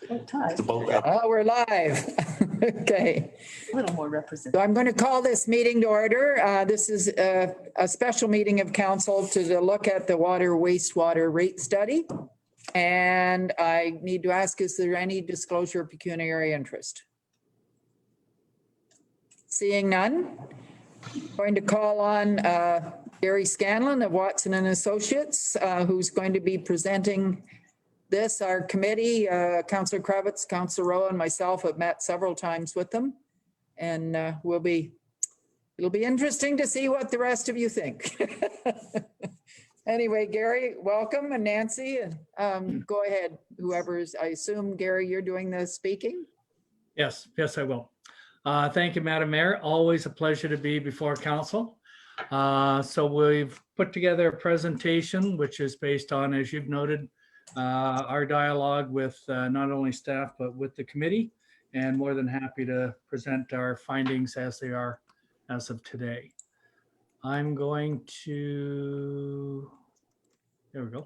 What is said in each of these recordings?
What time? Oh, we're live. Okay. A little more representative. So I'm going to call this meeting to order. This is a special meeting of council to look at the water wastewater rate study. And I need to ask, is there any disclosure of pecuniary interest? Seeing none, going to call on Gary Scandlan of Watson and Associates, who's going to be presenting this. Our committee, Councillor Kravitz, Councillor Rowe, and myself have met several times with them, and it'll be interesting to see what the rest of you think. Anyway, Gary, welcome, and Nancy, and go ahead. Whoever's, I assume, Gary, you're doing the speaking. Yes, I will. Thank you, Madam Mayor. Always a pleasure to be before council. So we've put together a presentation which is based on, as you've noted, our dialogue with not only staff but with the committee, and more than happy to present our findings as they are as of today. I'm going to, there we go.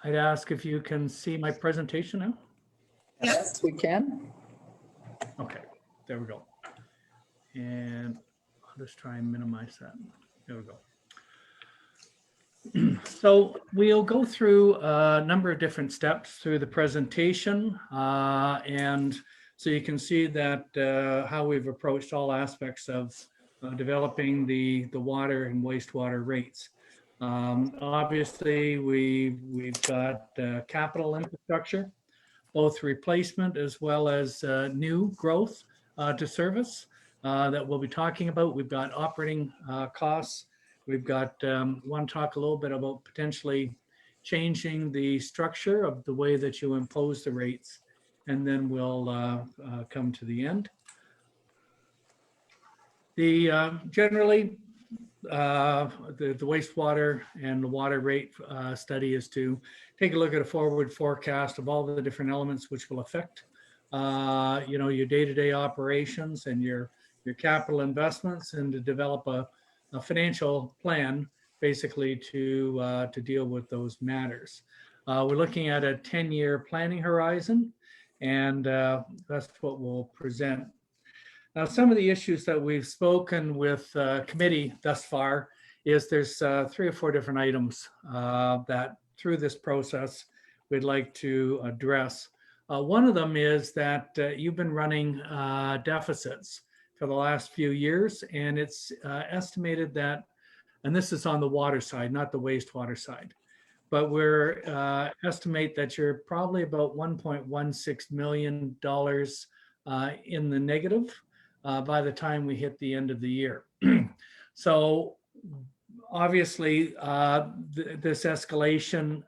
I'd ask if you can see my presentation now. Yes, we can. Okay, there we go. And I'll just try and minimize that. There we go. So we'll go through a number of different steps through the presentation. And so you can see that how we've approached all aspects of developing the water and wastewater rates. Obviously, we've got capital infrastructure, both replacement as well as new growth to service that we'll be talking about. We've got operating costs. We've got, want to talk a little bit about potentially changing the structure of the way that you impose the rates, and then we'll come to the end. Generally, the wastewater and the water rate study is to take a look at a forward forecast of all the different elements which will affect your day-to-day operations and your capital investments, and to develop a financial plan basically to deal with those matters. We're looking at a 10-year planning horizon, and that's what we'll present. Now, some of the issues that we've spoken with committee thus far is there's 3 or 4 different items that through this process we'd like to address. One of them is that you've been running deficits for the last few years, and it's estimated that, and this is on the water side, not the wastewater side, but we're estimate that you're probably about $1.16 million in the negative by the time we hit the end of the year. So obviously this escalation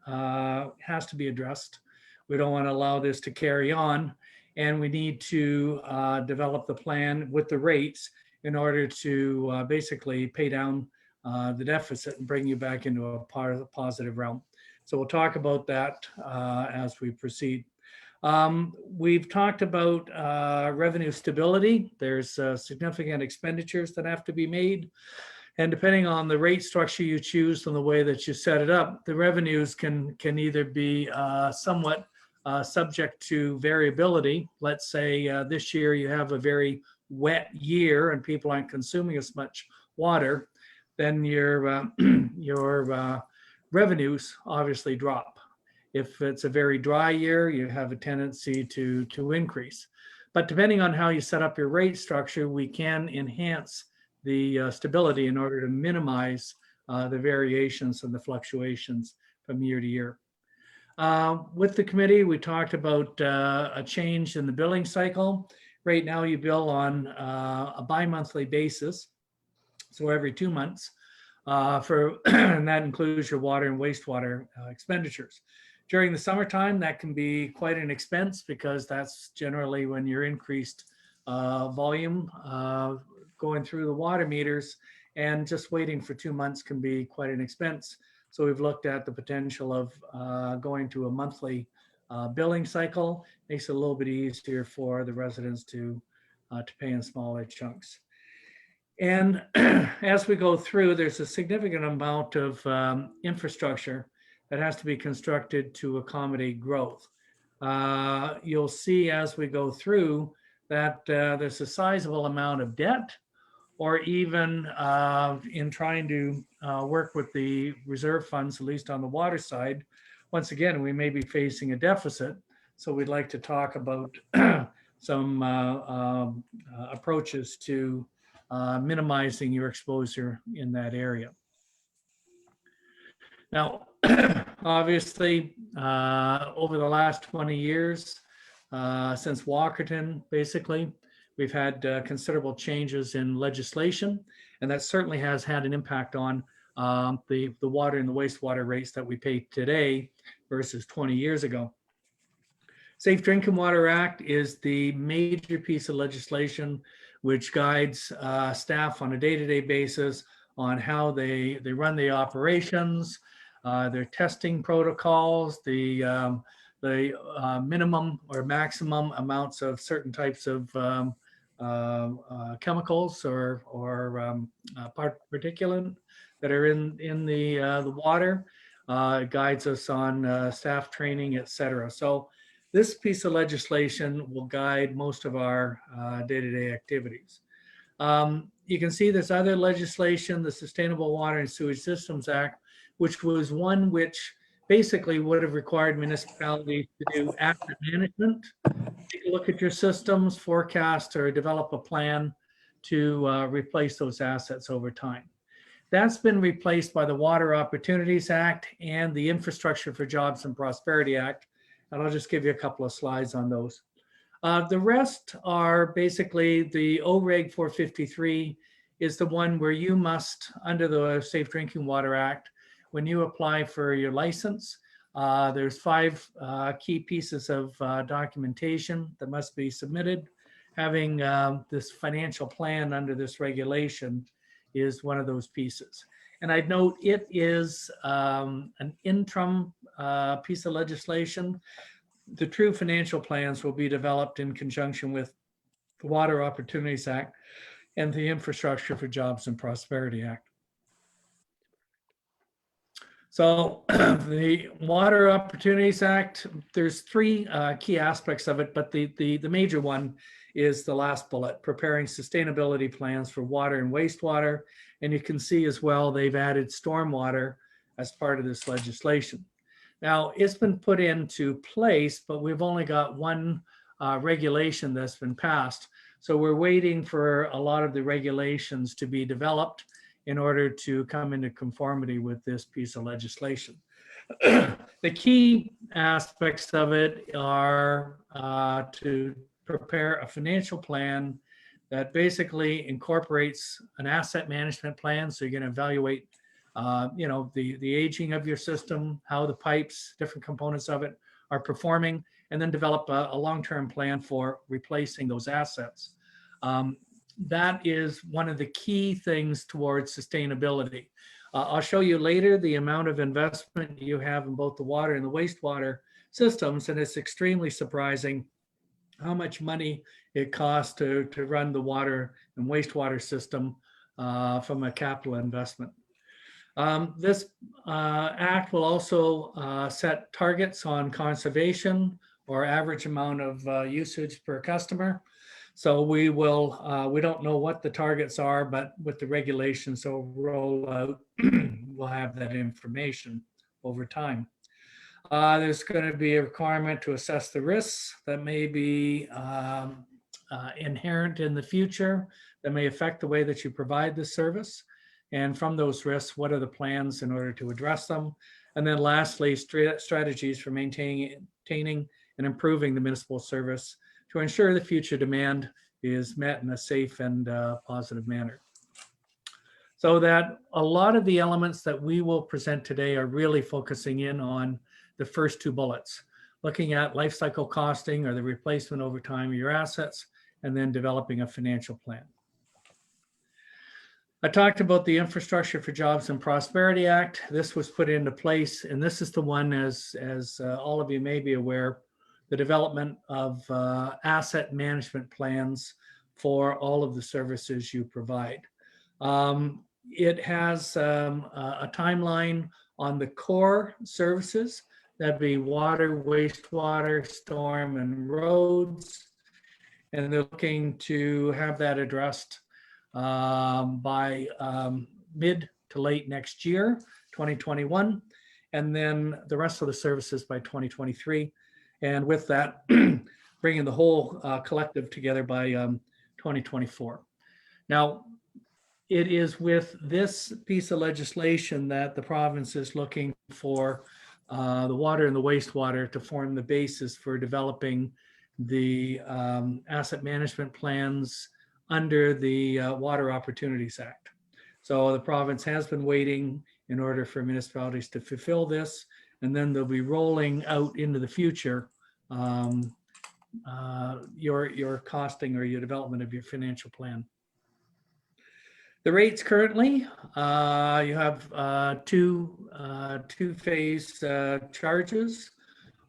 has to be addressed. We don't want to allow this to carry on, and we need to develop the plan with the rates in order to basically pay down the deficit and bring you back into a positive realm. So we'll talk about that as we proceed. We've talked about revenue stability. There's significant expenditures that have to be made. And depending on the rate structure you choose and the way that you set it up, the revenues can either be somewhat subject to variability. Let's say this year you have a very wet year and people aren't consuming as much water, then your revenues obviously drop. If it's a very dry year, you have a tendency to increase. But depending on how you set up your rate structure, we can enhance the stability in order to minimize the variations and the fluctuations from year to year. With the committee, we talked about a change in the billing cycle. Right now you bill on a bi-monthly basis, so every 2 months, and that includes your water and wastewater expenditures. During the summertime, that can be quite an expense because that's generally when your increased volume going through the water meters, and just waiting for 2 months can be quite an expense. So we've looked at the potential of going to a monthly billing cycle. Makes it a little bit easier for the residents to pay in smaller chunks. And as we go through, there's a significant amount of infrastructure that has to be constructed to accommodate growth. You'll see as we go through that there's a sizable amount of debt, or even in trying to work with the reserve funds, at least on the water side. Once again, we may be facing a deficit. So we'd like to talk about some approaches to minimizing your exposure in that area. Now, obviously, over the last 20 years, since Walkerton, basically, we've had considerable changes in legislation, and that certainly has had an impact on the water and the wastewater rates that we pay today versus 20 years ago. Safe Drinking Water Act is the major piece of legislation which guides staff on a day-to-day basis on how they run the operations, their testing protocols, the minimum or maximum amounts of certain types of chemicals or particulate that are in the water. It guides us on staff training, et cetera. So this piece of legislation will guide most of our day-to-day activities. You can see there's other legislation, the Sustainable Water and Sewage Systems Act, which was one which basically would have required municipalities to do asset management, take a look at your systems, forecast or develop a plan to replace those assets over time. That's been replaced by the Water Opportunities Act and the Infrastructure for Jobs and Prosperity Act. And I'll just give you a couple of slides on those. The rest are basically the OREG 453 is the one where you must, under the Safe Drinking Water Act, when you apply for your license, there's 5 key pieces of documentation that must be submitted. Having this financial plan under this regulation is one of those pieces. And I'd note it is an interim piece of legislation. The true financial plans will be developed in conjunction with the Water Opportunities Act and the Infrastructure for Jobs and Prosperity Act. So the Water Opportunities Act, there's 3 key aspects of it, but the major one is the last bullet, preparing sustainability plans for water and wastewater. And you can see as well, they've added stormwater as part of this legislation. Now, it's been put into place, but we've only got one regulation that's been passed. So we're waiting for a lot of the regulations to be developed in order to come into conformity with this piece of legislation. The key aspects of it are to prepare a financial plan that basically incorporates an asset management plan. So you're going to evaluate the aging of your system, how the pipes, different components of it are performing, and then develop a long-term plan for replacing those assets. That is one of the key things towards sustainability. I'll show you later the amount of investment you have in both the water and the wastewater systems, and it's extremely surprising how much money it costs to run the water and wastewater system from a capital investment. This act will also set targets on conservation or average amount of usage per customer. So we don't know what the targets are, but with the regulations that will roll out, we'll have that information over time. There's going to be a requirement to assess the risks that may be inherent in the future that may affect the way that you provide this service. And from those risks, what are the plans in order to address them? And then lastly, strategies for maintaining and improving the municipal service to ensure the future demand is met in a safe and positive manner. So that a lot of the elements that we will present today are really focusing in on the first 2 bullets, looking at life cycle costing or the replacement over time of your assets, and then developing a financial plan. I talked about the Infrastructure for Jobs and Prosperity Act. This was put into place, and this is the one, as all of you may be aware, the development of asset management plans for all of the services you provide. It has a timeline on the core services. That'd be water, wastewater, storm, and roads. And they're looking to have that addressed by mid to late next year, 2021. And then the rest of the services by 2023. And with that, bringing the whole collective together by 2024. Now, it is with this piece of legislation that the province is looking for the water and the wastewater to form the basis for developing the asset management plans under the Water Opportunities Act. So the province has been waiting in order for municipalities to fulfill this, and then they'll be rolling out into the future your costing or your development of your financial plan. The rates currently, you have two-phase charges.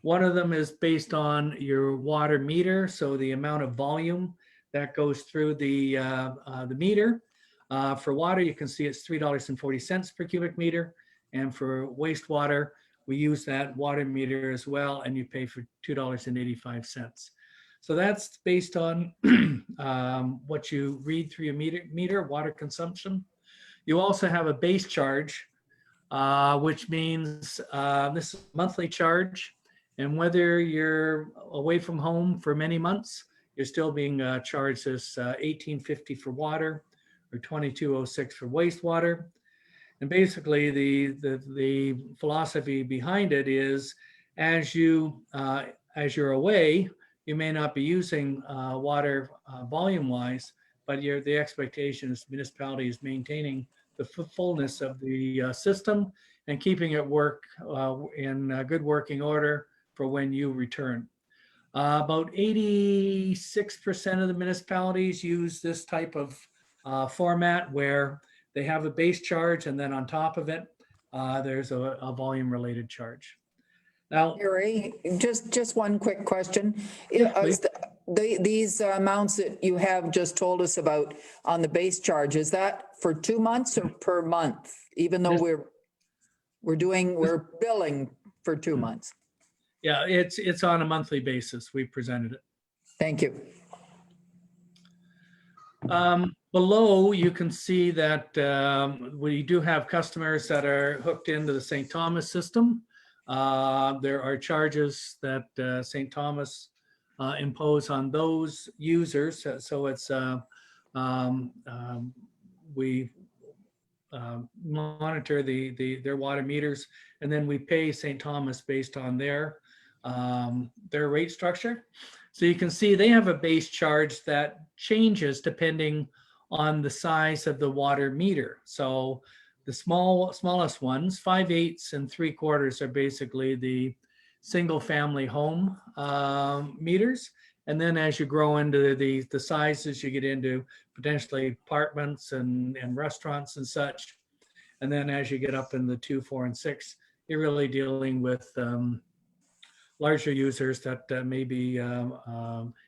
One of them is based on your water meter, so the amount of volume that goes through the meter. For water, you can see it's $3.40 per cubic meter, and for wastewater, we use that water meter as well, and you pay for $2.85. So that's based on what you read through your meter, water consumption. You also have a base charge, which means this is a monthly charge. And whether you're away from home for many months, you're still being charged this $18.50 for water or $22.06 for wastewater. And basically the philosophy behind it is as you're away, you may not be using water volume-wise, but the expectation is municipality is maintaining the fullness of the system and keeping it work in good working order for when you return. About 86% of the municipalities use this type of format where they have a base charge and then on top of it, there's a volume-related charge. Now, Gary, just one quick question. Yeah, These amounts that you have just told us about on the base charge, is that for 2 months or per month? Even though we're billing for 2 months? yeah, it's on a monthly basis. We presented it. Thank you. Below, you can see that we do have customers that are hooked into the St. Thomas system. There are charges that St. Thomas impose on those users. So it's we monitor their water meters, and then we pay St. Thomas based on their rate structure. So you can see they have a base charge that changes depending on the size of the water meter. So the smallest ones, 5/8 and 3/4 are basically the single family home meters. And then as you grow into the sizes, you get into potentially apartments and restaurants and such. And then as you get up in the 2, 4, and 6, you're really dealing with larger users that may be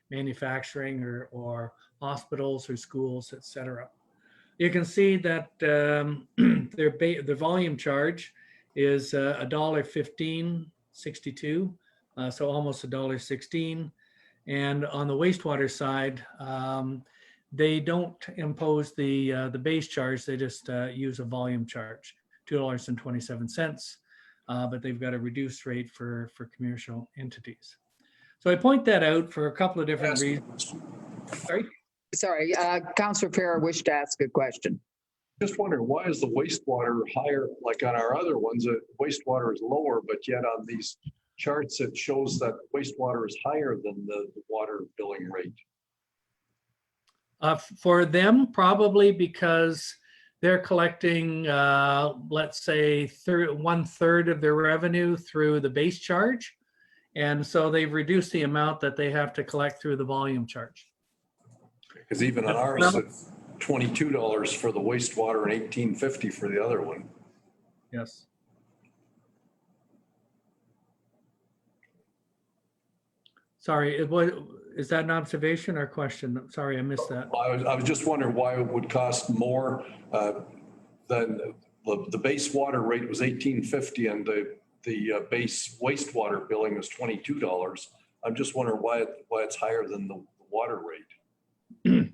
manufacturing or hospitals or schools, et cetera. You can see that the volume charge is $1.1562, so almost $1.16. And on the wastewater side, they don't impose the base charge. They just use a volume charge, $2.27. But they've got a reduced rate for commercial entities. So I point that out for a couple of different reasons. Sorry, Councillor Farrer wished to ask a question. Just wondering, why is the wastewater higher? Like on our other ones, wastewater is lower, but yet on these charts, it shows that wastewater is higher than the water billing rate. For them, probably because they're collecting, let's say, 1/3 of their revenue through the base charge. And so they've reduced the amount that they have to collect through the volume charge. Because even on ours, it's $22 for the wastewater and $18.50 for the other one. Yes. Sorry, is that an observation or question? Sorry, I missed that. I was just wondering why it would cost more than the base water rate was $18.50 and the base wastewater billing was $22. I'm just wondering why it's higher than the water rate.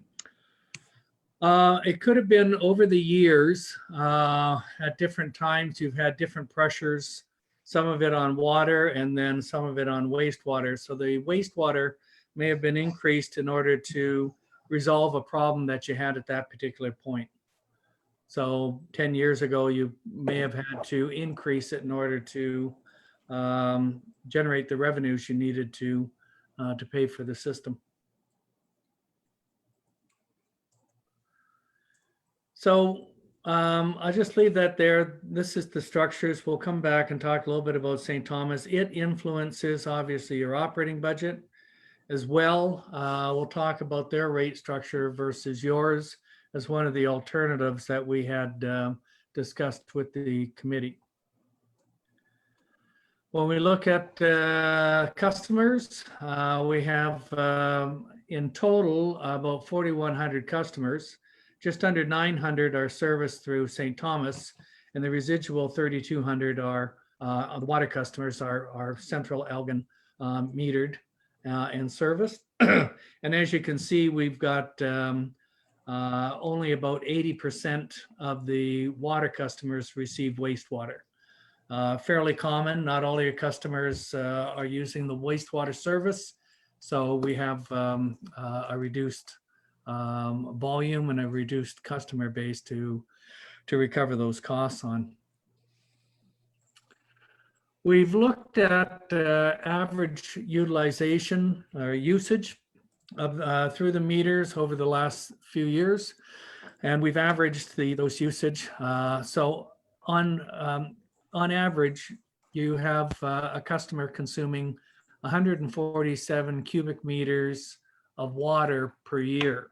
It could have been over the years. At different times, you've had different pressures, some of it on water and then some of it on wastewater. So the wastewater may have been increased in order to resolve a problem that you had at that particular point. So 10 years ago, you may have had to increase it in order to generate the revenues you needed to pay for the system. So I'll just leave that there. This is the structures. We'll come back and talk a little bit about St. Thomas. It influences obviously your operating budget as well. We'll talk about their rate structure versus yours as one of the alternatives that we had discussed with the committee. When we look at customers, we have in total about 4,100 customers. Just under 900 are serviced through St. Thomas, and the residual 3,200 are the water customers are Central Elgin metered and serviced. And as you can see, we've got only about 80% of the water customers receive wastewater. Fairly common. Not all your customers are using the wastewater service, so we have a reduced volume and a reduced customer base to recover those costs on. We've looked at average utilization or usage of through the meters over the last few years, and we've averaged those usage. So on average, you have a customer consuming 147 cubic meters of water per year.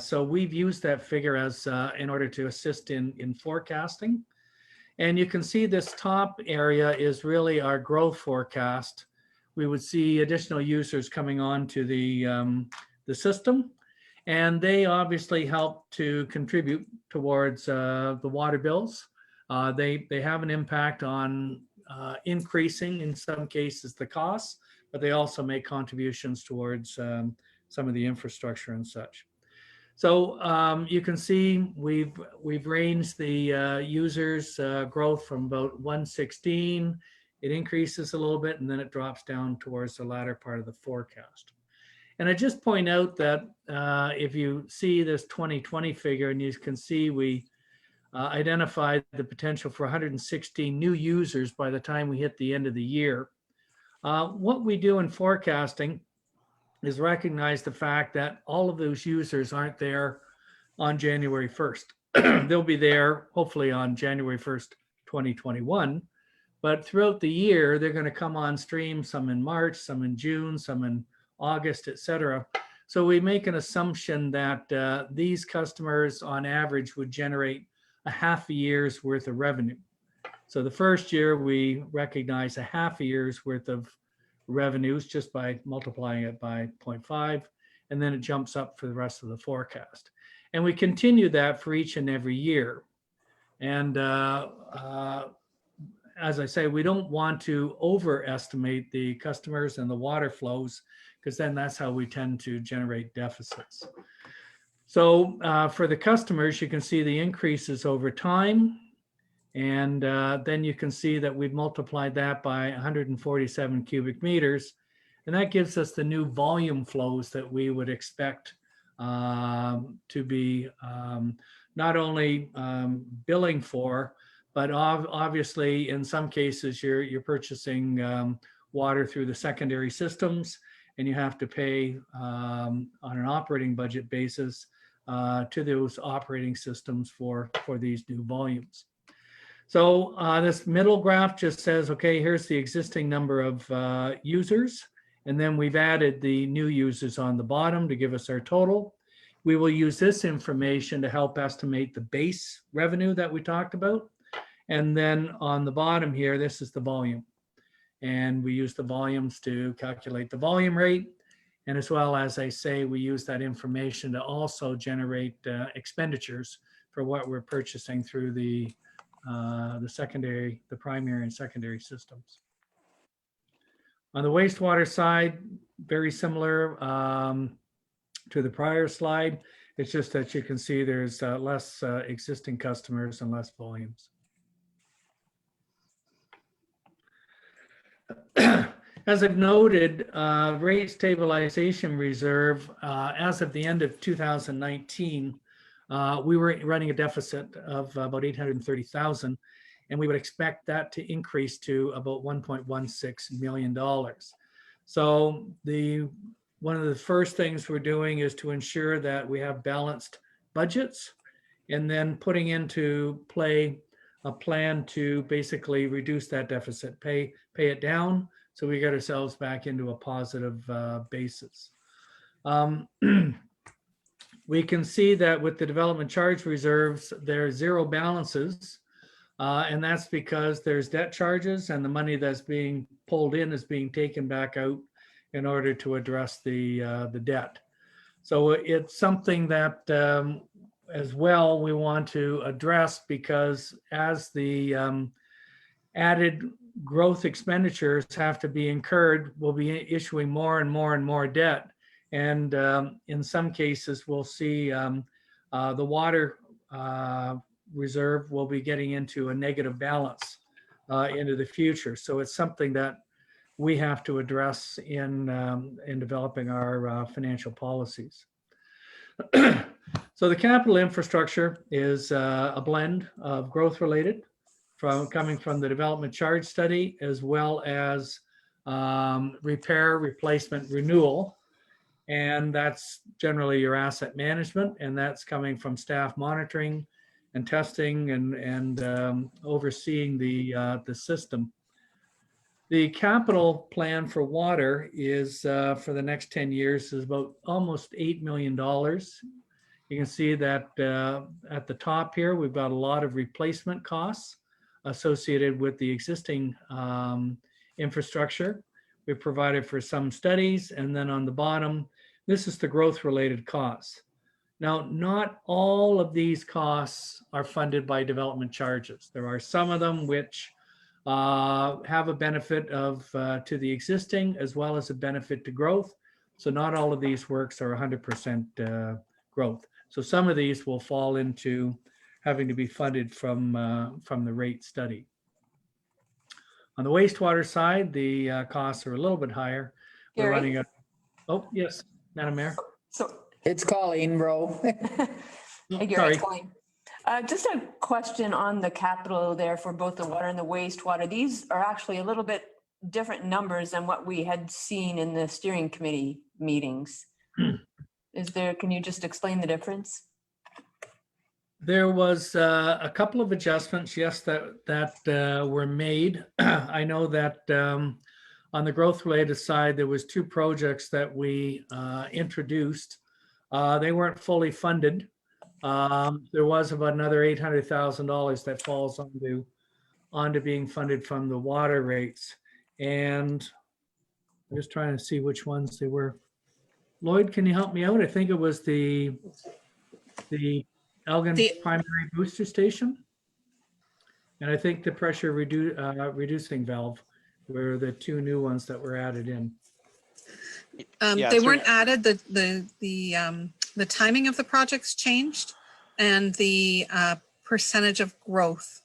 So we've used that figure as in order to assist in forecasting. And you can see this top area is really our growth forecast. We would see additional users coming on to the system, and they obviously help to contribute towards the water bills. They have an impact on increasing, in some cases, the costs, but they also make contributions towards some of the infrastructure and such. So you can see we've ranged the users growth from about 116. It increases a little bit and then it drops down towards the latter part of the forecast. And I just point out that if you see this 2020 figure, and you can see we identified the potential for 116 new users by the time we hit the end of the year. What we do in forecasting is recognize the fact that all of those users aren't there on January 1st. They'll be there hopefully on January 1st, 2021. But throughout the year, they're going to come on stream, some in March, some in June, some in August, et cetera. So we make an assumption that these customers on average would generate a half a year's worth of revenue. So the first year we recognize a half a year's worth of revenues just by multiplying it by 0.5, and then it jumps up for the rest of the forecast. And we continue that for each and every year. And as I say, we don't want to overestimate the customers and the water flows, because then that's how we tend to generate deficits. So for the customers, you can see the increases over time. And then you can see that we've multiplied that by 147 cubic meters. And that gives us the new volume flows that we would expect to be not only billing for, but obviously in some cases you're purchasing water through the secondary systems, and you have to pay on an operating budget basis to those operating systems for these new volumes. So this middle graph just says, okay, here's the existing number of users, and then we've added the new users on the bottom to give us our total. We will use this information to help estimate the base revenue that we talked about. And then on the bottom here, this is the volume. and we use the volumes to calculate the volume rate. And as well as I say, we use that information to also generate expenditures for what we're purchasing through the primary and secondary systems. On the wastewater side, very similar to the prior slide. It's just that you can see there's less existing customers and less volumes. As I've noted, rate stabilization reserve, as of the end of 2019, we were running a deficit of about 830,000, and we would expect that to increase to about $1.16 million. So one of the first things we're doing is to ensure that we have balanced budgets, and then putting into play a plan to basically reduce that deficit, pay it down, so we get ourselves back into a positive basis. We can see that with the development charge reserves, there are zero balances, and that's because there's debt charges, and the money that's being pulled in is being taken back out in order to address the debt. So it's something that as well we want to address, because as the added growth expenditures have to be incurred, we'll be issuing more and more and more debt. And in some cases, we'll see the water reserve will be getting into a negative balance into the future. So it's something that we have to address in developing our financial policies. So the capital infrastructure is a blend of growth related coming from the development charge study, as well as repair, replacement, renewal. And that's generally your asset management, and that's coming from staff monitoring and testing and overseeing the system. The capital plan for water is for the next 10 years is about almost $8 million. You can see that at the top here, we've got a lot of replacement costs associated with the existing infrastructure. We've provided for some studies, and then on the bottom, this is the growth related costs. Now, not all of these costs are funded by development charges. There are some of them which have a benefit to the existing as well as a benefit to growth. So not all of these works are 100% growth. So some of these will fall into having to be funded from the rate study. On the wastewater side, the costs are a little bit higher. We're running a, oh, yes, Madam Mayor. So, It's Colleen Rowe. hey, Gary, Sorry. it's Colleen. Just a question on the capital there for both the water and the wastewater. These are actually a little bit different numbers than what we had seen in the steering committee meetings. Can you just explain the difference? There was a couple of adjustments, yes, that were made. I know that on the growth related side, there was 2 projects that we introduced. They weren't fully funded. There was about another $800,000 that falls onto being funded from the water rates. And I'm just trying to see which ones they were. Lloyd, can you help me out? I think it was the Elgin primary booster station. And I think the pressure reducing valve were the 2 new ones that were added in. They weren't added. The timing of the projects changed, and the percentage of growth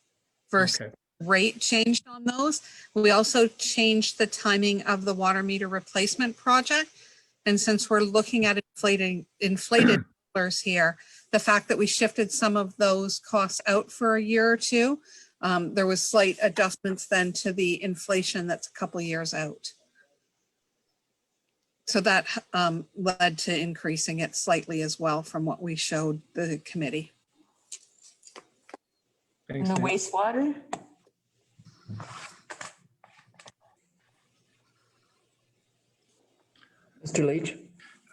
versus rate changed on those. We also changed the timing of the water meter replacement project. And since we're looking at inflated numbers here, the fact that we shifted some of those costs out for a year or 2, there was slight adjustments then to the inflation that's a couple years out. So that led to increasing it slightly as well from what we showed the committee. And the wastewater? Mr. Leach?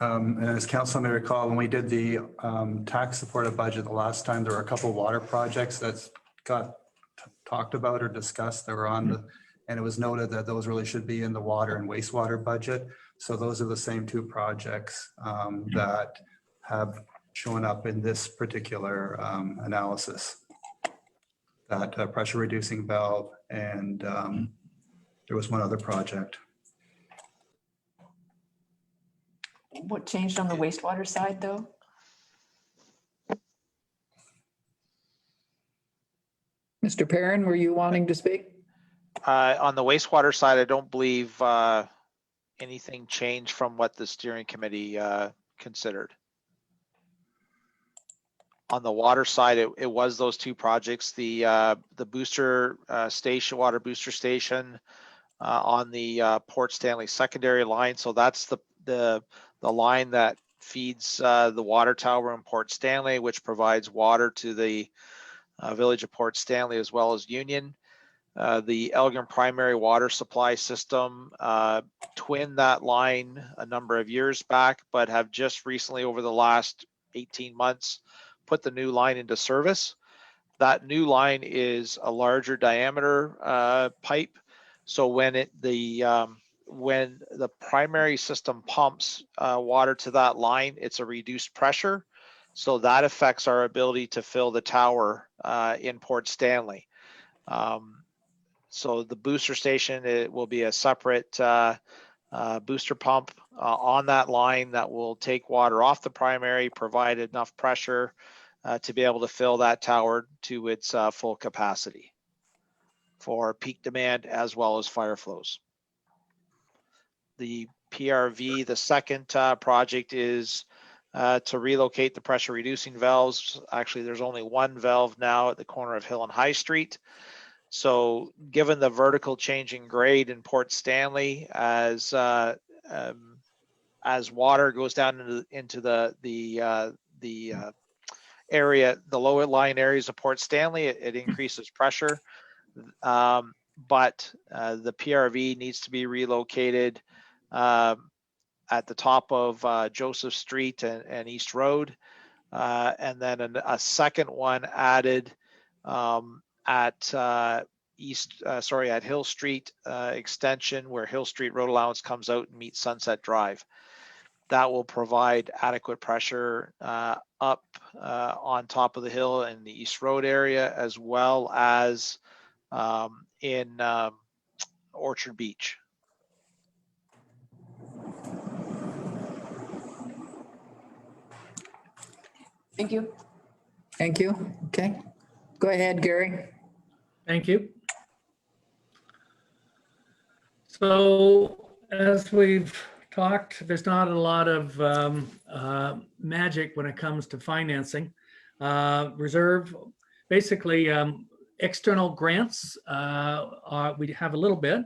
And as council may recall, when we did the tax supported budget the last time, there were a couple of water projects that got talked about or discussed that were on And it was noted that those really should be in the water and wastewater budget. So those are the same two projects that have shown up in this particular analysis. That pressure reducing valve, and there was one other project. What changed on the wastewater side, though? Mr. Perrin, were you wanting to speak? On the wastewater side, I don't believe anything changed from what the steering committee considered. On the water side, it was those two projects, the booster station, water booster station on the Port Stanley secondary line. So that's the line that feeds the water tower in Port Stanley, which provides water to the village of Port Stanley as well as Union. The Elgin primary water supply system twinned that line a number of years back, but have just recently, over the last 18 months, put the new line into service. That new line is a larger diameter pipe. So when the primary system pumps water to that line, it's a reduced pressure. So that affects our ability to fill the tower in Port Stanley. So the booster station, it will be a separate booster pump on that line that will take water off the primary, provide enough pressure to be able to fill that tower to its full capacity for peak demand as well as fire flows. The PRV, the second project, is to relocate the pressure reducing valves. Actually, there's only one valve now at the corner of Hill and High Street. So given the vertical change in grade in Port Stanley, as water goes down into the area, the lower lying areas of Port Stanley, it increases pressure. But the PRV needs to be relocated at the top of Joseph Street and East Road, and then a second one added at Hill Street extension, where Hill Street road allowance comes out and meets Sunset Drive. That will provide adequate pressure up on top of the hill in the East Road area, as well as in Orchard Beach. Thank you. Thank you. Okay. Go ahead, Gary. Thank you. So as we've talked, there's not a lot of magic when it comes to financing. Reserve, basically external grants, we have a little bit,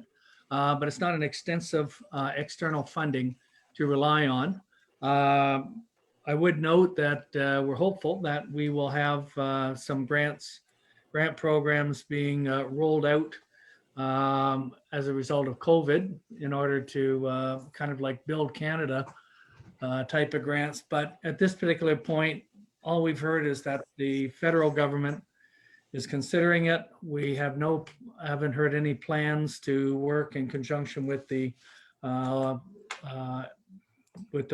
but it's not an extensive external funding to rely on. I would note that we're hopeful that we will have some grant programs being rolled out as a result of COVID in order to kind of like Build Canada type of grants. But at this particular point, all we've heard is that the federal government is considering it. We haven't heard any plans to work in conjunction with the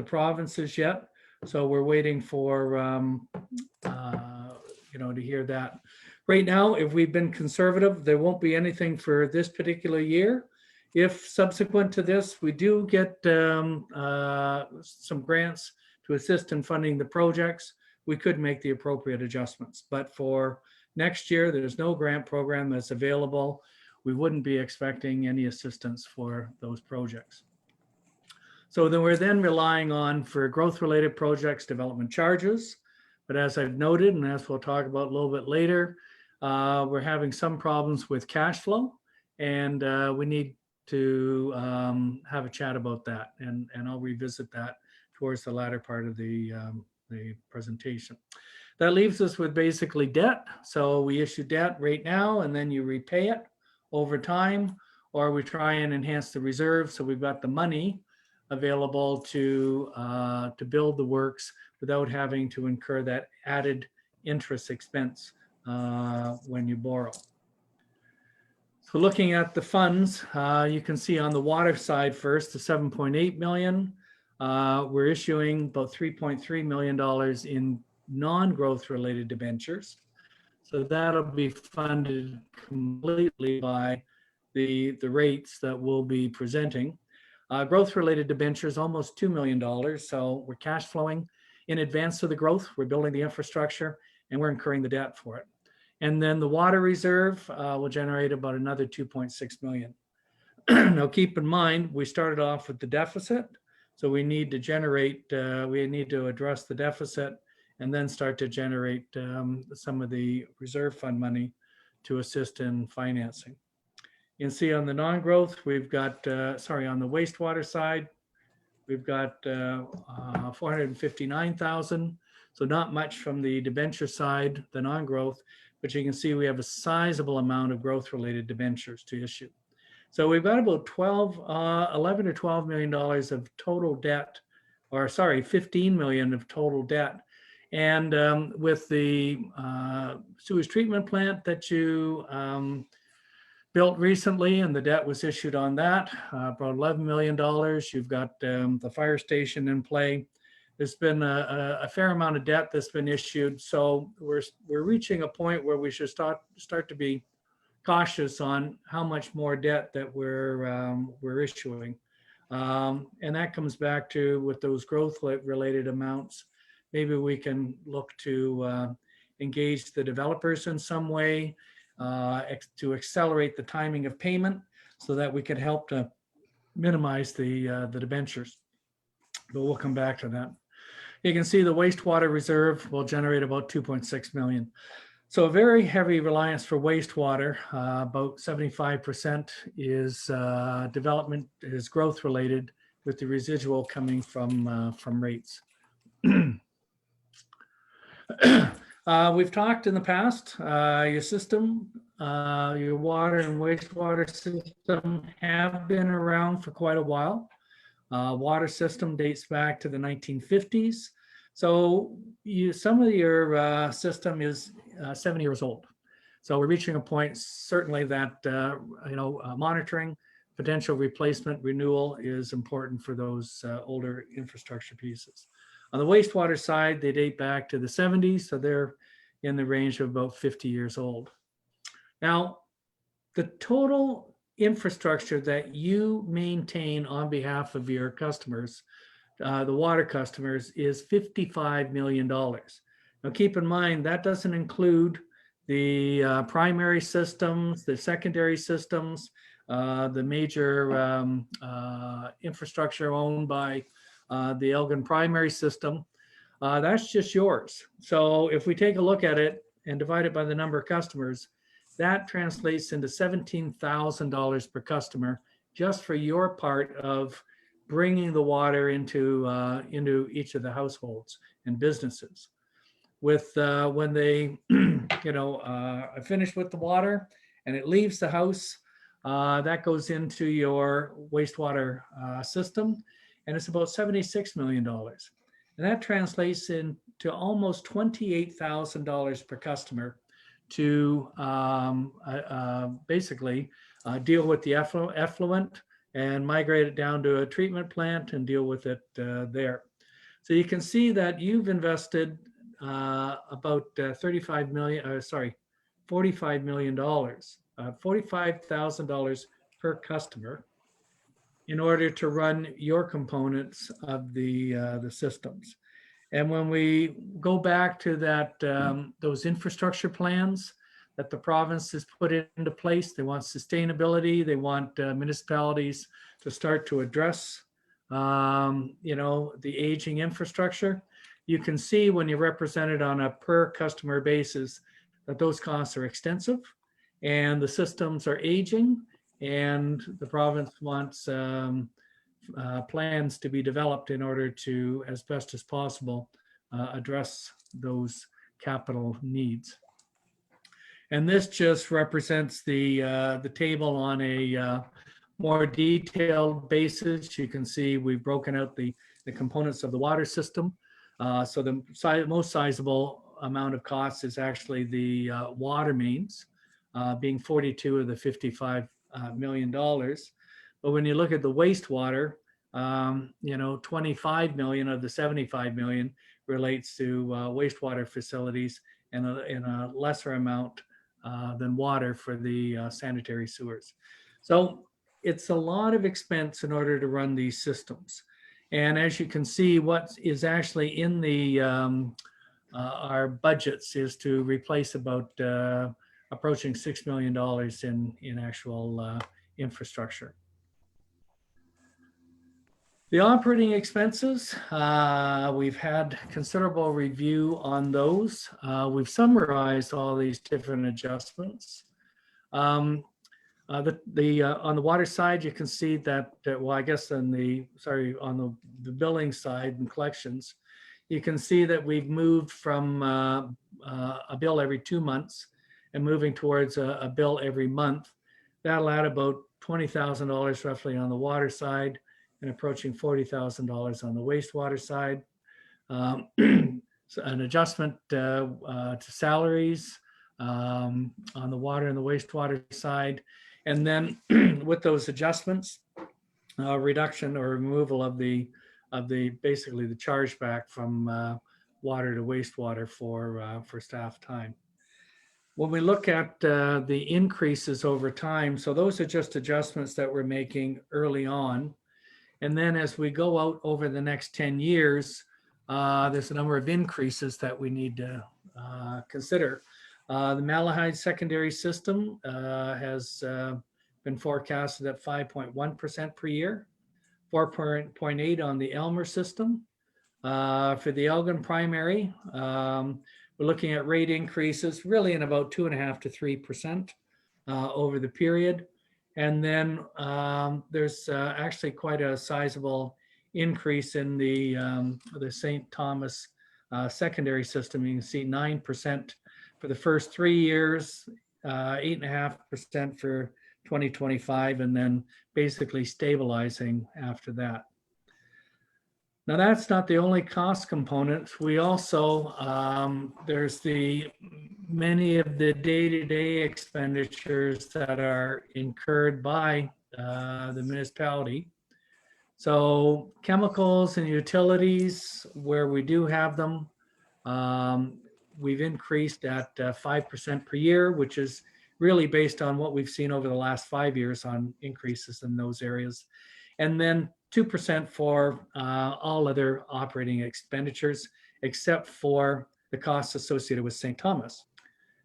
provinces yet. So we're waiting for to hear that. Right now, if we've been conservative, there won't be anything for this particular year. If subsequent to this, we do get some grants to assist in funding the projects, we could make the appropriate adjustments. But for next year, there's no grant program that's available. We wouldn't be expecting any assistance for those projects. So then we're relying on, for growth-related projects, development charges. But as I've noted, and as we'll talk about a little bit later, we're having some problems with cash flow, and we need to have a chat about that. And I'll revisit that towards the latter part of the presentation. That leaves us with basically debt. So we issue debt right now, and then you repay it over time, or we try and enhance the reserve so we've got the money available to build the works without having to incur that added interest expense when you borrow. So looking at the funds, you can see on the water side first, the 7.8 million. We're issuing about $3.3 million in non-growth related debentures. So that'll be funded completely by the rates that we'll be presenting. Growth related debentures, almost $2 million. So we're cash flowing in advance of the growth. We're building the infrastructure and we're incurring the debt for it. And then the water reserve will generate about another 2.6 million. Now, keep in mind, we started off with the deficit. So we need to generate, we need to address the deficit and then start to generate some of the reserve fund money to assist in financing. You can see on the non-growth, we've got, on the wastewater side, we've got 459,000. So not much from the debenture side, the non-growth, but you can see we have a sizable amount of growth related debentures to issue. So we've got about 11 or $12 million of total debt, or sorry, 15 million of total debt. And with the sewage treatment plant that you built recently, and the debt was issued on that, about $11 million. You've got the fire station in play. There's been a fair amount of debt that's been issued. So we're reaching a point where we should start to be cautious on how much more debt that we're issuing. And that comes back to, with those growth related amounts, maybe we can look to engage the developers in some way to accelerate the timing of payment so that we can help to minimize the debentures. But we'll come back to that. You can see the wastewater reserve will generate about 2.6 million. So a very heavy reliance for wastewater, about 75% is development, is growth related, with the residual coming from rates. We've talked in the past, your system, your water and wastewater system have been around for quite a while. Water system dates back to the 1950s. So some of your system is 7 years old. So we're reaching a point certainly that monitoring, potential replacement, renewal is important for those older infrastructure pieces. On the wastewater side, they date back to the 70s, so they're in the range of about 50 years old. Now, the total infrastructure that you maintain on behalf of your customers, the water customers, is $55 million. Now, keep in mind, that doesn't include the primary systems, the secondary systems, the major infrastructure owned by the Elgin primary system. That's just yours. So if we take a look at it and divide it by the number of customers, that translates into $17,000 per customer just for your part of bringing the water into each of the households and businesses. With when they are finished with the water and it leaves the house, that goes into your wastewater system, and it's about $76 million. And that translates into almost $28,000 per customer to basically deal with the effluent and migrate it down to a treatment plant and deal with it there. So you can see that you've invested about $45 million, $45,000 per customer in order to run your components of the systems. And when we go back to that, those infrastructure plans that the province has put into place, they want sustainability, they want municipalities to start to address, the aging infrastructure. You can see when you're represented on a per customer basis that those costs are extensive and the systems are aging, and the province wants plans to be developed in order to, as best as possible, address those capital needs. And this just represents the table on a more detailed basis. You can see we've broken out the components of the water system. So the most sizable amount of costs is actually the water mains. being 42 of the $55 million. But when you look at the wastewater, 25 million of the 75 million relates to wastewater facilities, and a lesser amount than water for the sanitary sewers. So it's a lot of expense in order to run these systems. And as you can see, what is actually in the our budgets is to replace about approaching $6 million in actual infrastructure. The operating expenses, we've had considerable review on those. We've summarized all these different adjustments. On the water side, you can see that, well, I guess on the billing side and collections, you can see that we've moved from a bill every 2 months and moving towards a bill every month. That'll add about $20,000 roughly on the water side and approaching $40,000 on the wastewater side. So an adjustment to salaries on the water and the wastewater side. And then with those adjustments, reduction or removal of the basically the chargeback from water to wastewater for staff time. When we look at the increases over time, so those are just adjustments that we're making early on. And then as we go out over the next 10 years, there's a number of increases that we need to consider. The Malahide secondary system has been forecasted at 5.1% per year, 4.8 on the Elmer system. For the Elgin primary, we're looking at rate increases really in about 2.5 to 3% over the period. And then there's actually quite a sizable increase in the St. Thomas secondary system. You can see 9% for the first 3 years, 8.5% for 2025, and then basically stabilizing after that. Now that's not the only cost component. We also, there's many of the day-to-day expenditures that are incurred by the municipality. So chemicals and utilities, where we do have them, we've increased at 5% per year, which is really based on what we've seen over the last 5 years on increases in those areas. And then 2% for all other operating expenditures, except for the costs associated with St. Thomas.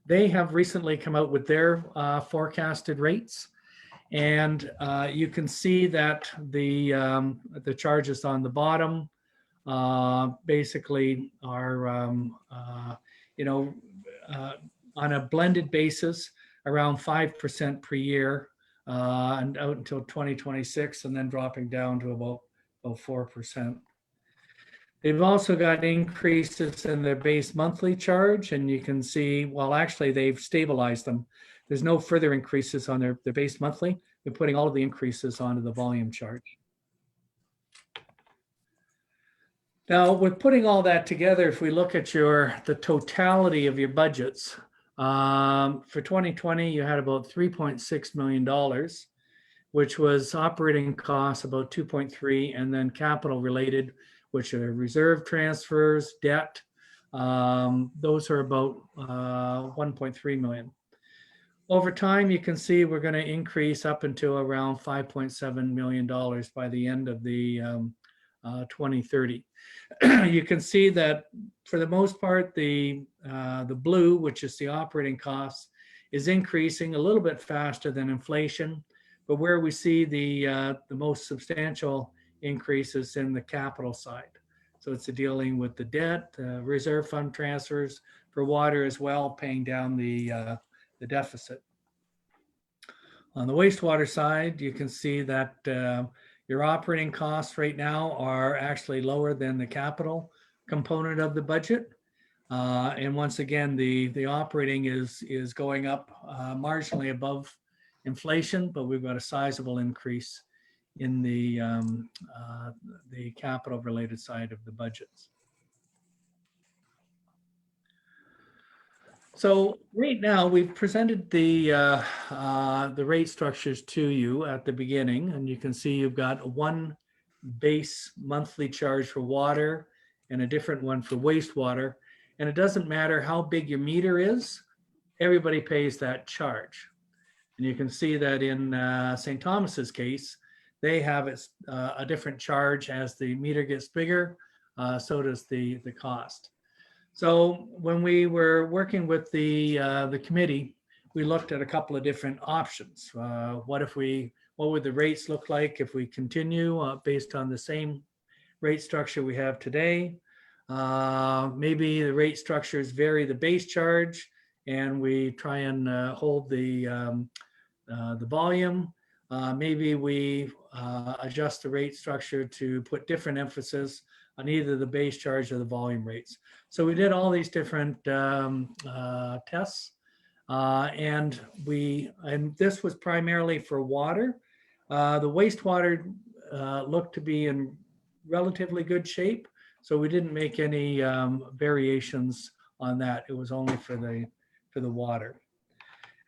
They have recently come out with their forecasted rates. And you can see that the charges on the bottom basically are, on a blended basis, around 5% per year and out until 2026, and then dropping down to about 4%. They've also got increases in their base monthly charge, and you can see, well, actually they've stabilized them. There's no further increases on their base monthly. They're putting all of the increases onto the volume charge. Now, with putting all that together, if we look at the totality of your budgets, for 2020, you had about $3.6 million, which was operating costs about 2.3, and then capital related, which are reserve transfers, debt. Those are about 1.3 million. Over time, you can see we're going to increase up into around $5.7 million by the end of the 2030. You can see that for the most part, the blue, which is the operating costs, is increasing a little bit faster than inflation, but where we see the most substantial increases in the capital side. So it's dealing with the debt, reserve fund transfers for water as well, paying down the deficit. On the wastewater side, you can see that your operating costs right now are actually lower than the capital component of the budget. And once again, the operating is going up marginally above inflation, but we've got a sizable increase in the capital related side of the budgets. So right now, we've presented the rate structures to you at the beginning, and you can see you've got one base monthly charge for water and a different one for wastewater. And it doesn't matter how big your meter is, everybody pays that charge. And you can see that in St. Thomas's case, they have a different charge as the meter gets bigger, so does the cost. So when we were working with the committee, we looked at a couple of different options. What would the rates look like if we continue based on the same rate structure we have today? Maybe the rate structures vary the base charge, and we try and hold the volume. Maybe we adjust the rate structure to put different emphasis on either the base charge or the volume rates. So we did all these different tests, and this was primarily for water. The wastewater looked to be in relatively good shape, so we didn't make any variations on that. It was only for the water.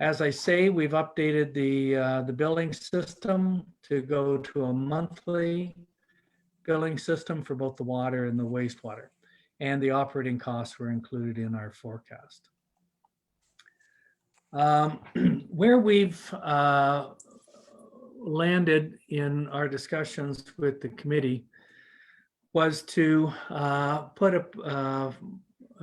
As I say, we've updated the billing system to go to a monthly billing system for both the water and the wastewater. And the operating costs were included in our forecast. Where we've landed in our discussions with the committee was to put a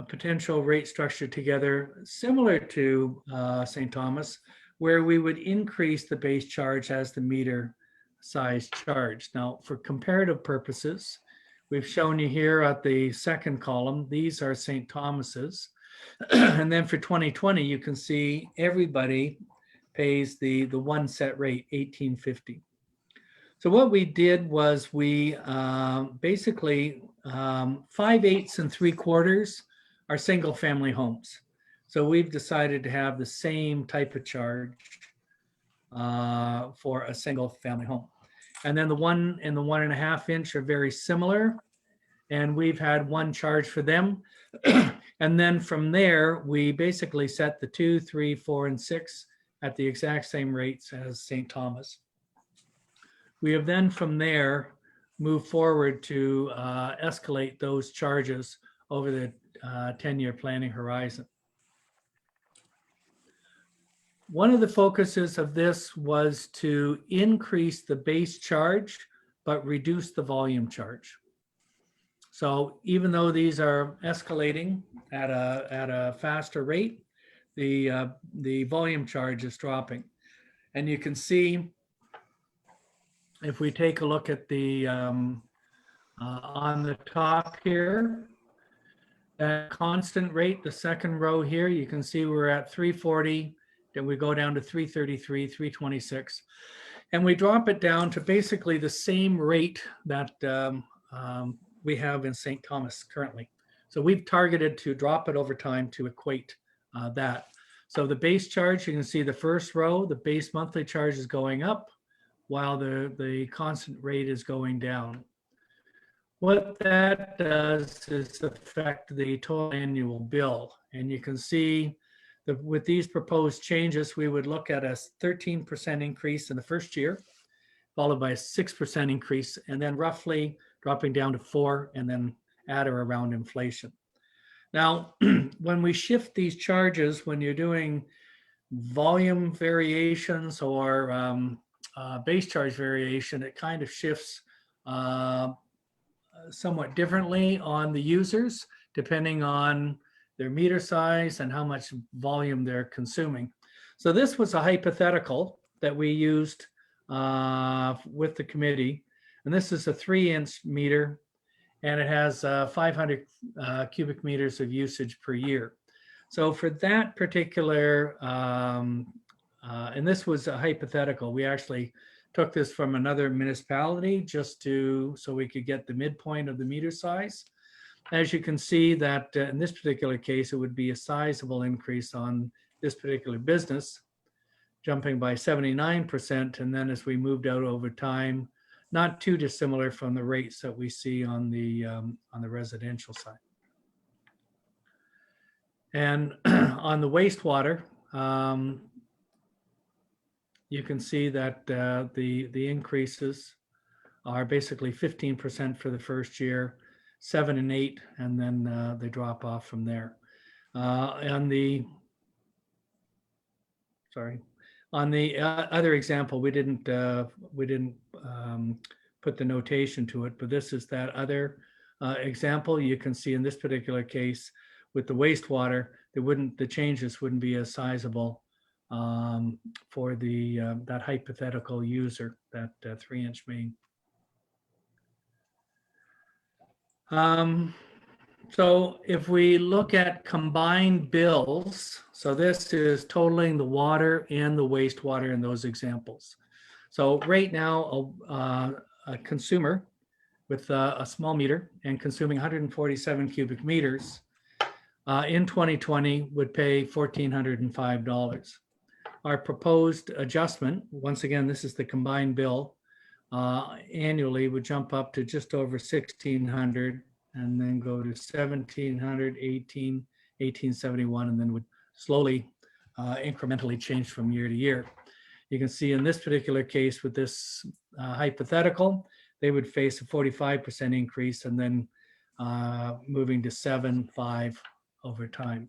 potential rate structure together similar to St. Thomas, where we would increase the base charge as the meter size charge. Now, for comparative purposes, we've shown you here at the second column, these are St. Thomas's. And then for 2020, you can see everybody pays the one set rate, $18.50. So what we did was we basically 5/8 and 3/4 are single family homes. So we've decided to have the same type of charge for a single family home. And then the 1 and the 1.5 inch are very similar. And we've had one charge for them. And then from there, we basically set the 2, 3, 4, and 6 at the exact same rates as St. Thomas. We have then from there moved forward to escalate those charges over the 10-year planning horizon. One of the focuses of this was to increase the base charge, but reduce the volume charge. So even though these are escalating at a faster rate, the volume charge is dropping. And you can see, if we take a look at the on the top here, that constant rate, the second row here, you can see we're at 340, then we go down to 333, 326, and we drop it down to basically the same rate that we have in St. Thomas currently. So we've targeted to drop it over time to equate that. So the base charge, you can see the first row, the base monthly charge is going up while the constant rate is going down. What that does is affect the total annual bill. And you can see that with these proposed changes, we would look at a 13% increase in the first year, followed by a 6% increase, and then roughly dropping down to 4, and then at or around inflation. Now, when we shift these charges, when you're doing volume variations or base charge variation, it kind of shifts somewhat differently on the users, depending on their meter size and how much volume they're consuming. So this was a hypothetical that we used with the committee. And this is a 3-inch meter, and it has 500 cubic meters of usage per year. So for that particular, and this was a hypothetical, we actually took this from another municipality just so we could get the midpoint of the meter size. As you can see that in this particular case, it would be a sizable increase on this particular business, jumping by 79%. And then as we moved out over time, not too dissimilar from the rates that we see on the residential side. And on the wastewater, you can see that the increases are basically 15% for the first year, 7 and 8, and then they drop off from there. On the other example, we didn't put the notation to it, but this is that other example. You can see in this particular case with the wastewater, the changes wouldn't be as sizable for that hypothetical user, that 3-inch main. So if we look at combined bills, so this is totaling the water and the wastewater in those examples. So right now, a consumer with a small meter and consuming 147 cubic meters in 2020 would pay $1,405. Our proposed adjustment, once again, this is the combined bill, annually would jump up to just over 1,600 and then go to 1,700, 1,871, and then would slowly incrementally change from year to year. You can see in this particular case with this hypothetical, they would face a 45% increase and then moving to 7.5 over time.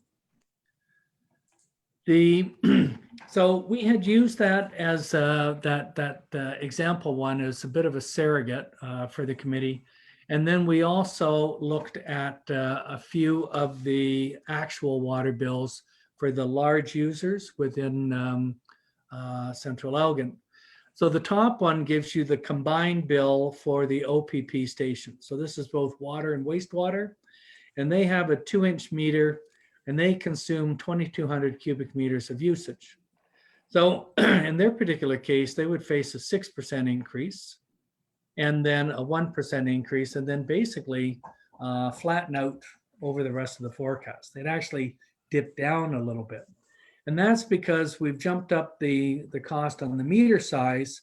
So we had used that as that example one as a bit of a surrogate for the committee. And then we also looked at a few of the actual water bills for the large users within Central Elgin. So the top one gives you the combined bill for the OPP station. So this is both water and wastewater, and they have a 2-inch meter and they consume 2,200 cubic meters of usage. So in their particular case, they would face a 6% increase and then a 1% increase, and then basically flatten out over the rest of the forecast. They'd actually dip down a little bit. And that's because we've jumped up the cost on the meter size,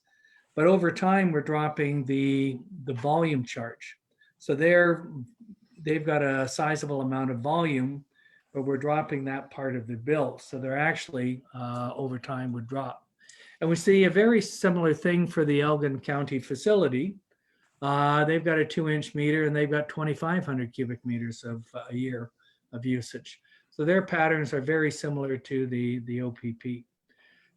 but over time we're dropping the volume charge. So they've got a sizable amount of volume, but we're dropping that part of the bill. So they're actually over time would drop. And we see a very similar thing for the Elgin County facility. They've got a 2-inch meter and they've got 2,500 cubic meters of a year of usage. So their patterns are very similar to the OPP.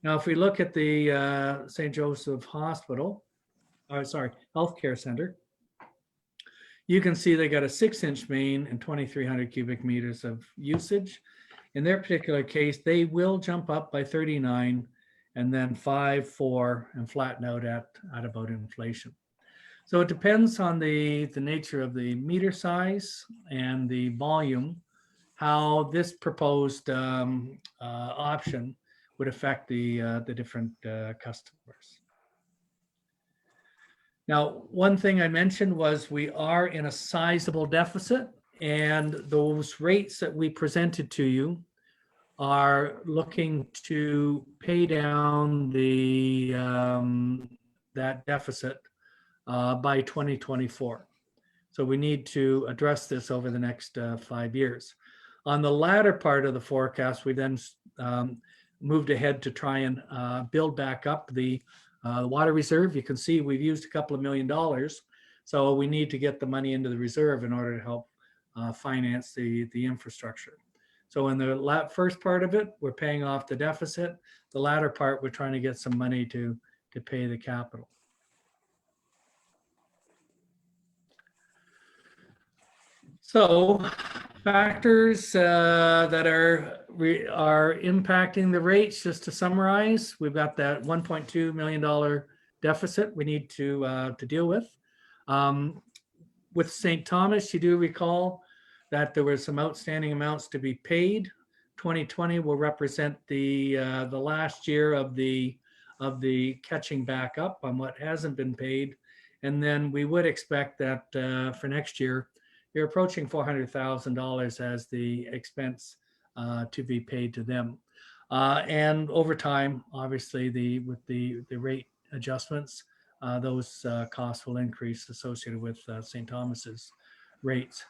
Now, if we look at the St. Joseph Hospital, Healthcare Center, you can see they got a 6-inch main and 2,300 cubic meters of usage. In their particular case, they will jump up by 39 and then 5, 4, and flatten out at about inflation. So it depends on the nature of the meter size and the volume, how this proposed option would affect the different customers. Now, one thing I mentioned was we are in a sizable deficit, and those rates that we presented to you are looking to pay down that deficit by 2024. So we need to address this over the next 5 years. On the latter part of the forecast, we then moved ahead to try and build back up the water reserve. You can see we've used a couple of $1 million. So we need to get the money into the reserve in order to help finance the infrastructure. So in the first part of it, we're paying off the deficit. The latter part, we're trying to get some money to pay the capital. So factors that are impacting the rates, just to summarize, we've got that $1.2 million deficit we need to deal with. With St. Thomas, you do recall that there were some outstanding amounts to be paid. 2020 will represent the last year of the catching back up on what hasn't been paid. And then we would expect that for next year, you're approaching $400,000 as the expense to be paid to them. And over time, obviously, with the rate adjustments, those costs will increase associated with St. Thomas's rates.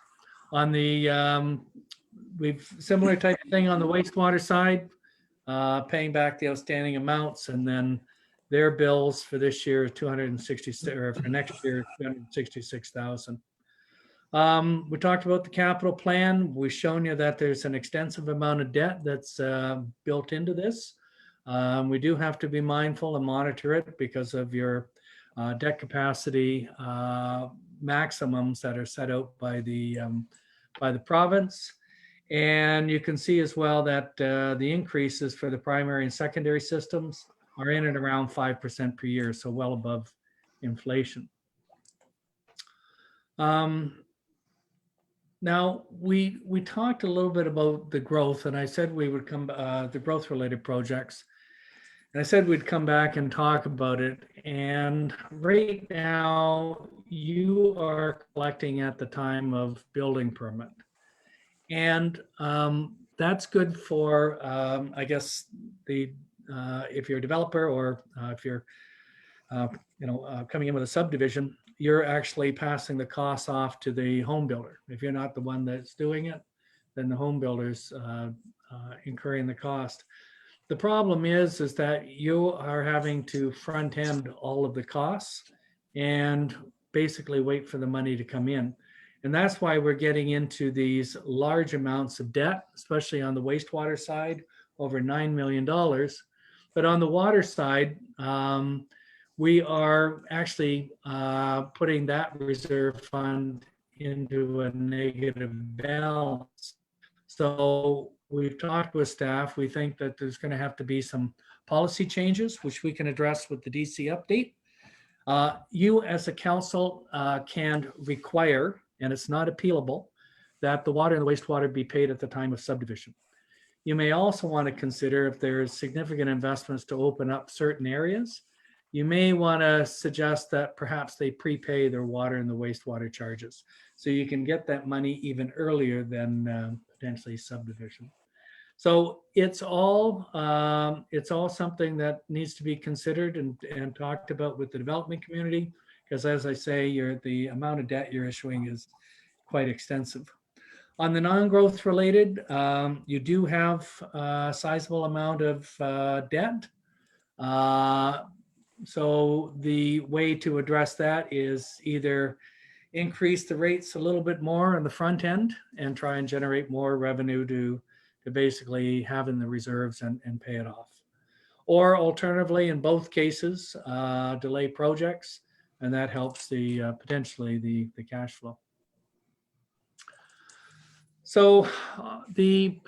On the, we've similar type of thing on the wastewater side, paying back the outstanding amounts, and then their bills for this year is 266, or for next year, 266,000. We talked about the capital plan. We've shown you that there's an extensive amount of debt that's built into this. We do have to be mindful and monitor it because of your debt capacity maximums that are set out by the province. And you can see as well that the increases for the primary and secondary systems are in and around 5% per year, so well above inflation. Now, we talked a little bit about the growth, and I said we would come, the growth-related projects. And I said we'd come back and talk about it. And right now, you are collecting at the time of building permit. And that's good for, I guess, the if you're a developer or if you're, coming in with a subdivision, you're actually passing the costs off to the home builder. If you're not the one that's doing it, then the home builder's incurring the cost. The problem is that you are having to front end all of the costs and basically wait for the money to come in. And that's why we're getting into these large amounts of debt, especially on the wastewater side, over $9 million. But on the water side, we are actually putting that reserve fund into a negative balance. So we've talked with staff. We think that there's going to have to be some policy changes, which we can address with the DC update. You as a council can require, and it's not appealable, that the water and the wastewater be paid at the time of subdivision. You may also want to consider if there's significant investments to open up certain areas, you may want to suggest that perhaps they prepay their water and the wastewater charges. So you can get that money even earlier than potentially subdivision. So it's all something that needs to be considered and talked about with the development community, because as I say, the amount of debt you're issuing is quite extensive. On the non-growth related, you do have a sizable amount of debt. So the way to address that is either increase the rates a little bit more on the front end and try and generate more revenue to basically have in the reserves and pay it off. Or alternatively, in both cases, delay projects, and that helps potentially the cash flow. So the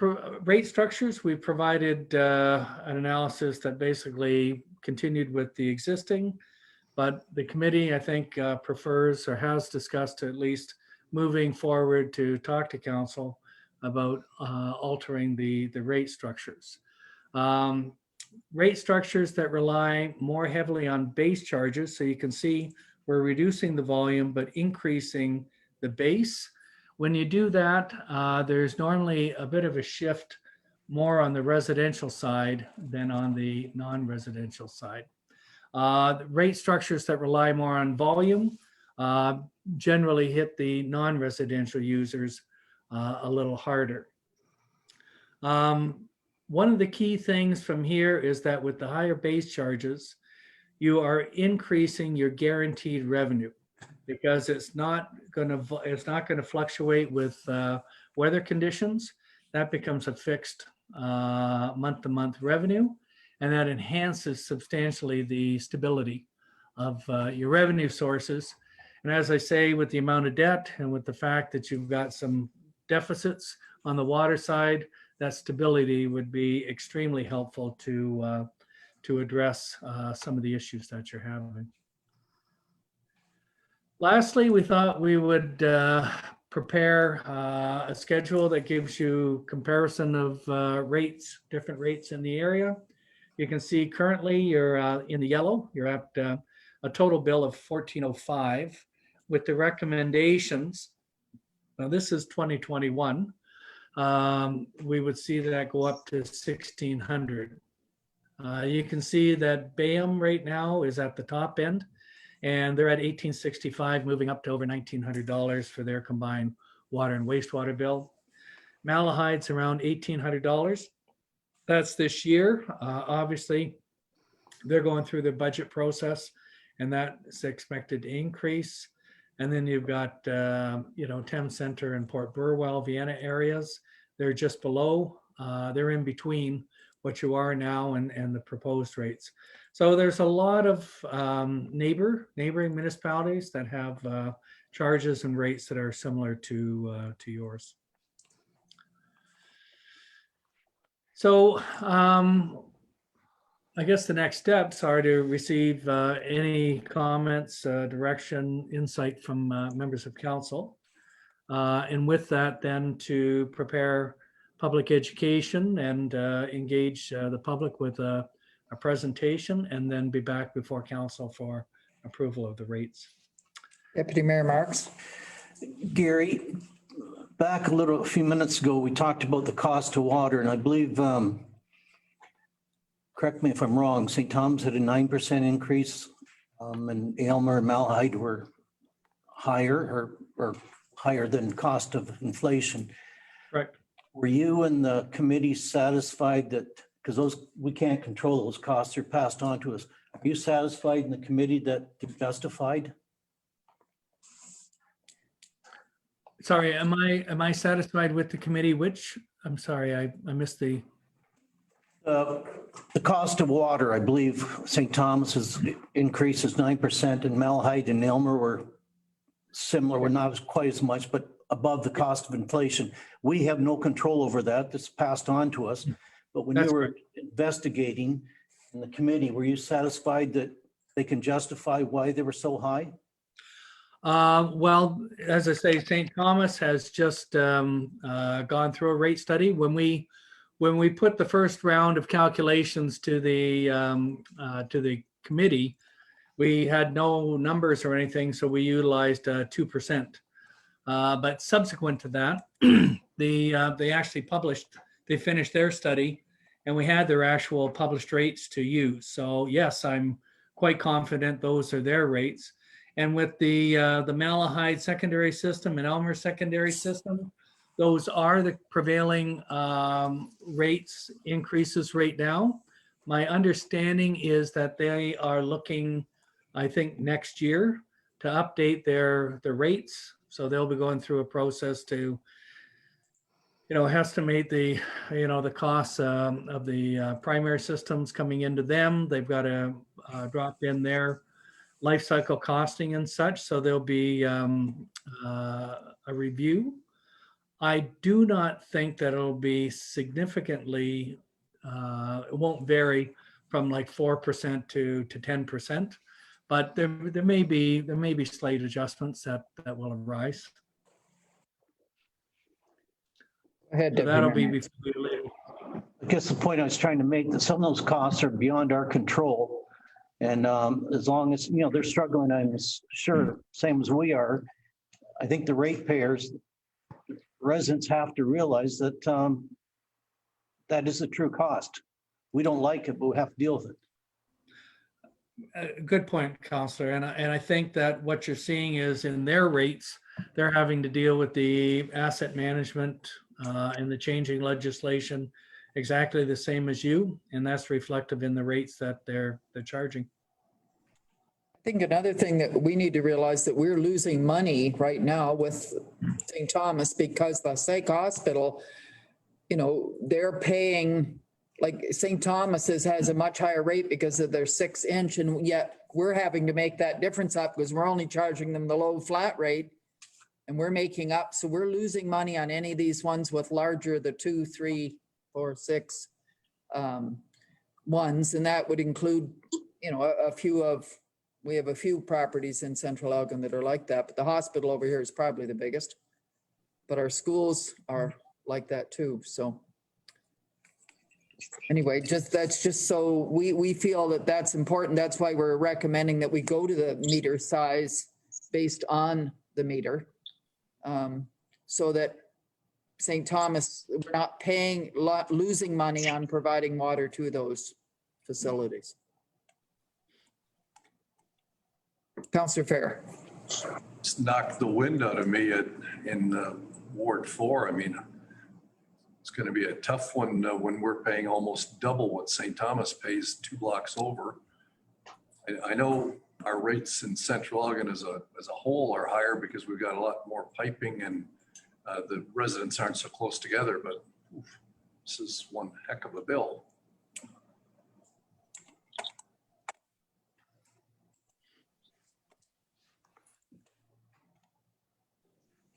rate structures, we provided an analysis that basically continued with the existing, but the committee, I think, prefers or has discussed at least moving forward to talk to council about altering the rate structures. Rate structures that rely more heavily on base charges. So you can see we're reducing the volume, but increasing the base. When you do that, there's normally a bit of a shift more on the residential side than on the non-residential side. The rate structures that rely more on volume generally hit the non-residential users a little harder. One of the key things from here is that with the higher base charges, you are increasing your guaranteed revenue because it's not going to fluctuate with weather conditions. That becomes a fixed month-to-month revenue, and that enhances substantially the stability of your revenue sources. And as I say, with the amount of debt and with the fact that you've got some deficits on the water side, that stability would be extremely helpful to address some of the issues that you're having. Lastly, we thought we would prepare a schedule that gives you comparison of rates, different rates in the area. You can see currently you're in the yellow, you're at a total bill of $14.05 with the recommendations. Now this is 2021. We would see that go up to $1,600. You can see that Bayham right now is at the top end, and they're at $1,865, moving up to over $1,900 for their combined water and wastewater bill. Malahide's around $1,800. That's this year. Obviously, they're going through the budget process, and that's expected to increase. And then you've got, Thames Center and Port Burwell, Vienna areas. They're just below. They're in between what you are now and the proposed rates. So there's a lot of neighboring municipalities that have charges and rates that are similar to yours. So I guess the next steps are to receive any comments, direction, insight from members of council. And with that, then to prepare public education and engage the public with a presentation, and then be back before council for approval of the rates. Deputy Mayor Marks. Gary, back a few minutes ago, we talked about the cost of water, and I believe, correct me if I'm wrong, St. Thomas had a 9% increase, and Aylmer and Malahide were higher or higher than cost of inflation. Correct. Were you and the committee satisfied that, because we can't control those costs, are passed on to us. Are you satisfied in the committee that they're justified? Sorry, am I satisfied with the committee? Which, I'm sorry, I missed the. The cost of water, I believe St. Thomas's increase is 9%, and Malahide and Aylmer were similar. We're not quite as much, but above the cost of inflation. We have no control over that. That's passed on to us. But when you were investigating in the committee, were you satisfied that they can justify why they were so high? Well, as I say, St. Thomas has just gone through a rate study. When we put the first round of calculations to the committee, we had no numbers or anything, so we utilized 2%. But subsequent to that, they actually they finished their study, and we had their actual published rates to use. So yes, I'm quite confident those are their rates. And with the Malahide secondary system and Aylmer secondary system, those are the prevailing rates increases right now. My understanding is that they are looking, I think, next year to update their rates. So they'll be going through a process to, estimate the costs of the primary systems coming into them. They've got to drop in their Lifecycle costing and such. So there'll be a review. I do not think that it'll be significantly, it won't vary from like 4% to 10%, but there may be slight adjustments that will arise. Go ahead, So that'll be Deputy Mayor. before later. I guess the point I was trying to make, that some of those costs are beyond our control. And as long as, they're struggling, I'm sure, same as we are, I think the ratepayers, residents have to realize that that is the true cost. We don't like it, but we have to deal with it. Good point, Counselor. And I think that what you're seeing is in their rates, they're having to deal with the asset management and the changing legislation exactly the same as you. And that's reflective in the rates that they're charging. I think another thing that we need to realize that we're losing money right now with St. Thomas because the psych hospital, they're paying, like St. Thomas's has a much higher rate because of their 6-inch, and yet we're having to make that difference up because we're only charging them the low flat rate and we're making up. So we're losing money on any of these ones with larger, the 2, 3, 4, 6 ones. And that would include, we have a few properties in Central Elgin that are like that, but the hospital over here is probably the biggest. But our schools are like that too. So anyway, that's just so we feel that that's important. That's why we're recommending that we go to the meter size based on the meter, so that St. Thomas, we're not losing money on providing water to those facilities. Councillor Fair. Just knocked the wind out of me in Ward 4, I mean, it's going to be a tough one when we're paying almost double what St. Thomas pays 2 blocks over. I know our rates in Central Ogden as a whole are higher because we've got a lot more piping and the residents aren't so close together, but oof, this is one heck of a bill.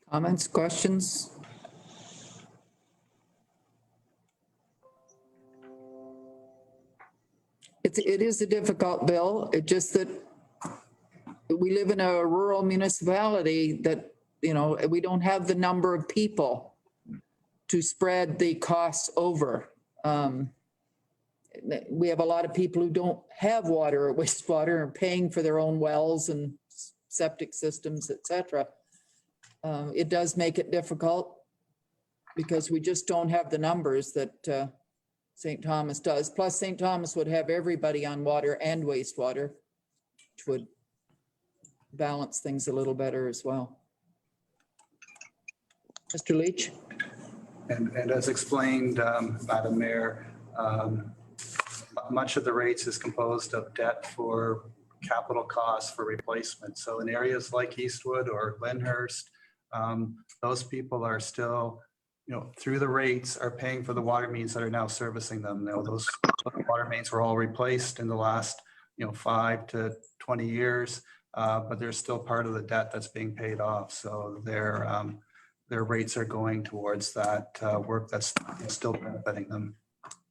Comments, questions? It is a difficult bill. It just that we live in a rural municipality that, you know, we don't have the number of people to spread the costs over. We have a lot of people who don't have water or wastewater and paying for their own wells and septic systems, et cetera. It does make it difficult because we just don't have the numbers that St. Thomas does. Plus, St. Thomas would have everybody on water and wastewater, which would balance things a little better as well. Mr. Leach? And as explained, Madam Mayor, much of the rates is composed of debt for capital costs for replacement. So in areas like Eastwood or Lyndhurst, those people are still, you know, through the rates are paying for the water mains that are now servicing them. You know, those water mains were all replaced in the last, 5 to 20 years, but they're still part of the debt that's being paid off. So their rates are going towards that work that's still benefiting them.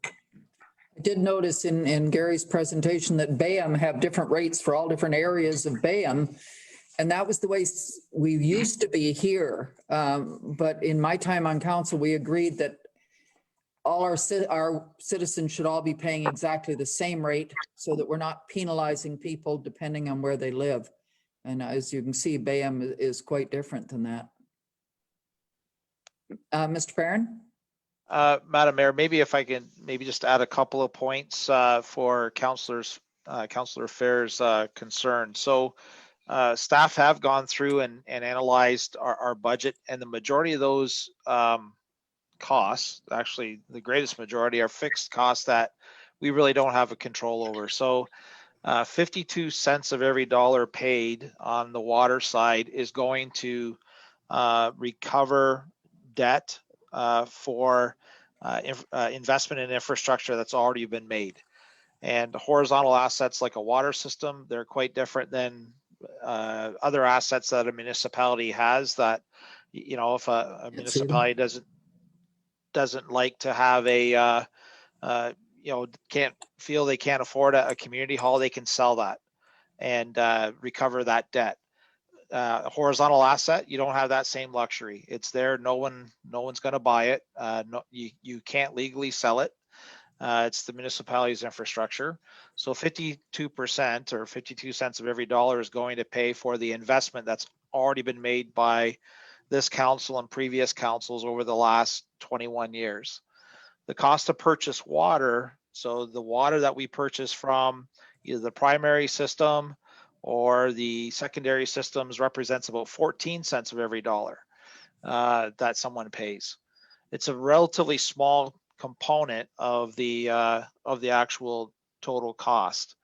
I did notice in Gary's presentation that Bayham have different rates for all different areas of Bayham. And that was the way we used to be here. But in my time on council, we agreed that all our citizens should all be paying exactly the same rate so that we're not penalizing people depending on where they live. And as you can see, Bayham is quite different than that. Mr. Perrin? Madam Mayor, maybe if I can just add a couple of points for Councillor Fair's concern. So staff have gone through and analyzed our budget, and the majority of those costs, actually the greatest majority, are fixed costs that we really don't have a control over. So 52 cents of every dollar paid on the water side is going to recover debt for investment in infrastructure that's already been made. And horizontal assets like a water system, they're quite different than other assets that a municipality has that, if a municipality doesn't like to have a, can't feel they can't afford a community hall, they can sell that and recover that debt. Horizontal asset, you don't have that same luxury. It's there. No one's going to buy it. You can't legally sell it. It's the municipality's infrastructure. So 52% or 52 cents of every dollar is going to pay for the investment that's already been made by this council and previous councils over the last 21 years. The cost to purchase water, so the water that we purchase from either the primary system or the secondary systems, represents about 14 cents of every dollar that someone pays. It's a relatively small component of the actual total cost.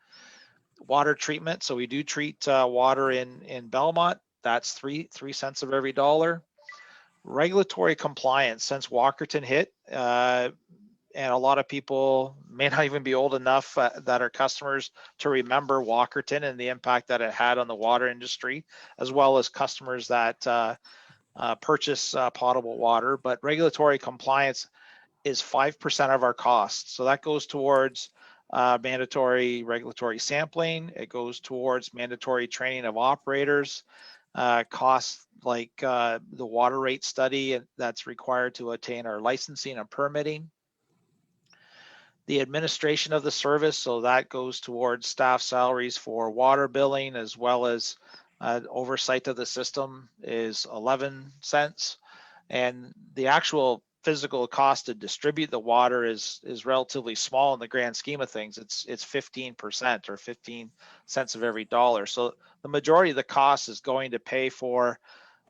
Water treatment, so we do treat water in Belmont. That's 3 cents of every dollar. Regulatory compliance, since Walkerton hit, and a lot of people may not even be old enough that are customers to remember Walkerton and the impact that it had on the water industry, as well as customers that purchase potable water. But regulatory compliance is 5% of our costs. So that goes towards mandatory regulatory sampling. It goes towards mandatory training of operators, costs like the water rate study that's required to attain our licensing and permitting. The administration of the service, so that goes towards staff salaries for water billing, as well as oversight of the system is 11 cents. And the actual physical cost to distribute the water is relatively small in the grand scheme of things. It's 15% or 15 cents of every dollar. So the majority of the cost is going to pay for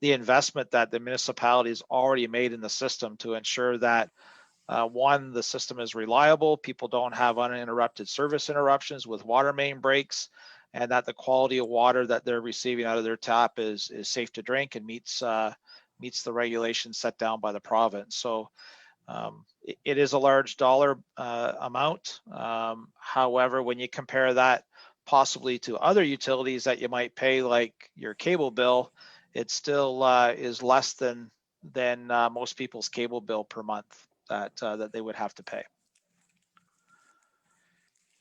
the investment that the municipality's already made in the system to ensure that one, the system is reliable, people don't have uninterrupted service interruptions with water main breaks, and that the quality of water that they're receiving out of their tap is safe to drink and meets the regulations set down by the province. So it is a large dollar amount. However, when you compare that possibly to other utilities that you might pay, like your cable bill, it still is less than most people's cable bill per month that they would have to pay.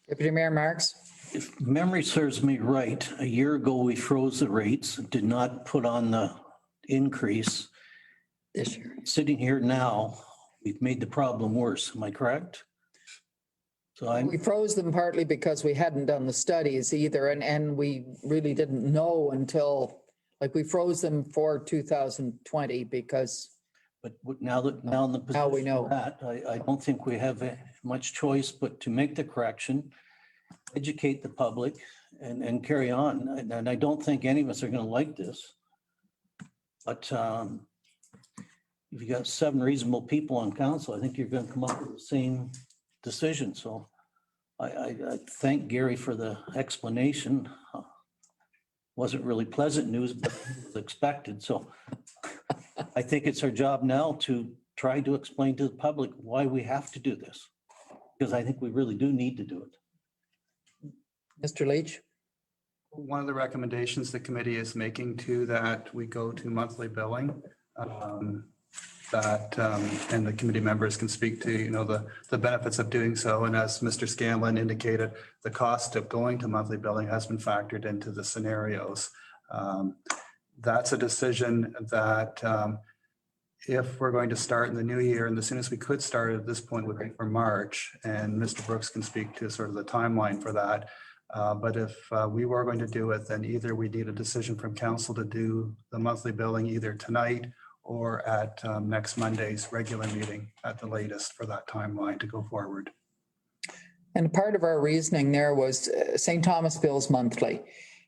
Deputy Mayor Marks? If memory serves me right, a year ago, we froze the rates, did not put on the increase. This year. Sitting here now, we've made the problem worse. Am I correct? So We froze them partly because we hadn't done the studies either, and we really didn't know until, like, we froze them for 2020 because but now in the position Now we know. we're at, I don't think we have much choice but to make the correction, educate the public, and carry on. And I don't think any of us are going to like this. But if you got 7 reasonable people on council, I think you're going to come up with the same decision. So I thank Gary for the explanation. Wasn't really pleasant news, but it was expected. So I think it's our job now to try to explain to the public why we have to do this, because I think we really do need to do it. Mr. Leach? One of the recommendations the committee is making too, that we go to monthly billing, and the committee members can speak to, the benefits of doing so. And as Mr. Scandlan indicated, the cost of going to monthly billing has been factored into the scenarios. That's a decision that if we're going to start in the new year, and the soonest we could start at this point would be for March, and Mr. Brooks can speak to sort of the timeline for that. But if we were going to do it, then either we need a decision from council to do the monthly billing either tonight or at next Monday's regular meeting at the latest for that timeline to go forward. And part of our reasoning there was St. Thomas bills monthly.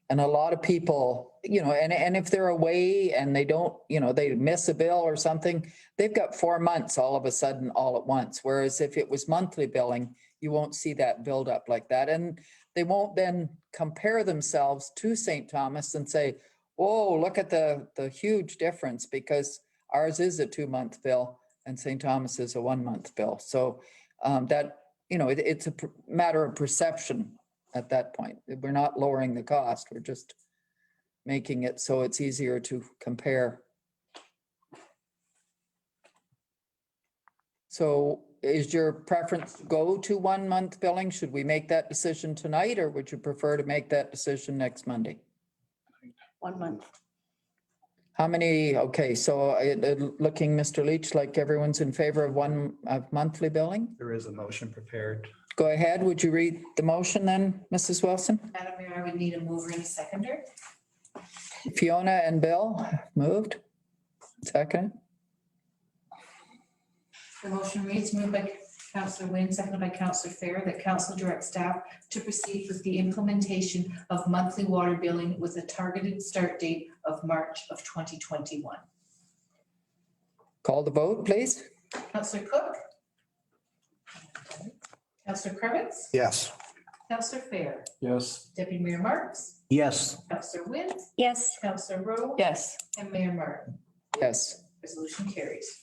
And a lot of people, and if they're away and they don't, they miss a bill or something, they've got 4 months all of a sudden all at once. Whereas if it was monthly billing, you won't see that build up like that. And they won't then compare themselves to St. Thomas and say, oh, look at the huge difference, because ours is a 2-month bill and St. Thomas is a 1-month bill. So that, it's a matter of perception at that point. We're not lowering the cost. We're just making it so it's easier to compare. So is your preference to go to 1-month billing? Should we make that decision tonight, or would you prefer to make that decision next Monday? 1 month. How many? Okay, so looking, Mr. Leach, like everyone's in favor of monthly billing? There is a motion prepared. Go ahead. Would you read the motion then, Mrs. Wilson? Madam Mayor, I would need a mover and a seconder. Fiona and Bill moved. Second. The motion reads, moved by Councillor Wynne, seconded by Councillor Fair, that council direct staff to proceed with the implementation of monthly water billing with a targeted start date of March of 2021. Call the vote, please. Councillor Cook? Councillor Cravitz? Yes. Councillor Fair? Yes. Deputy Mayor Marks? Yes. Councillor Wynne? Yes. Councillor Rowe? Yes. And Mayor Martin. Yes. Resolution carries.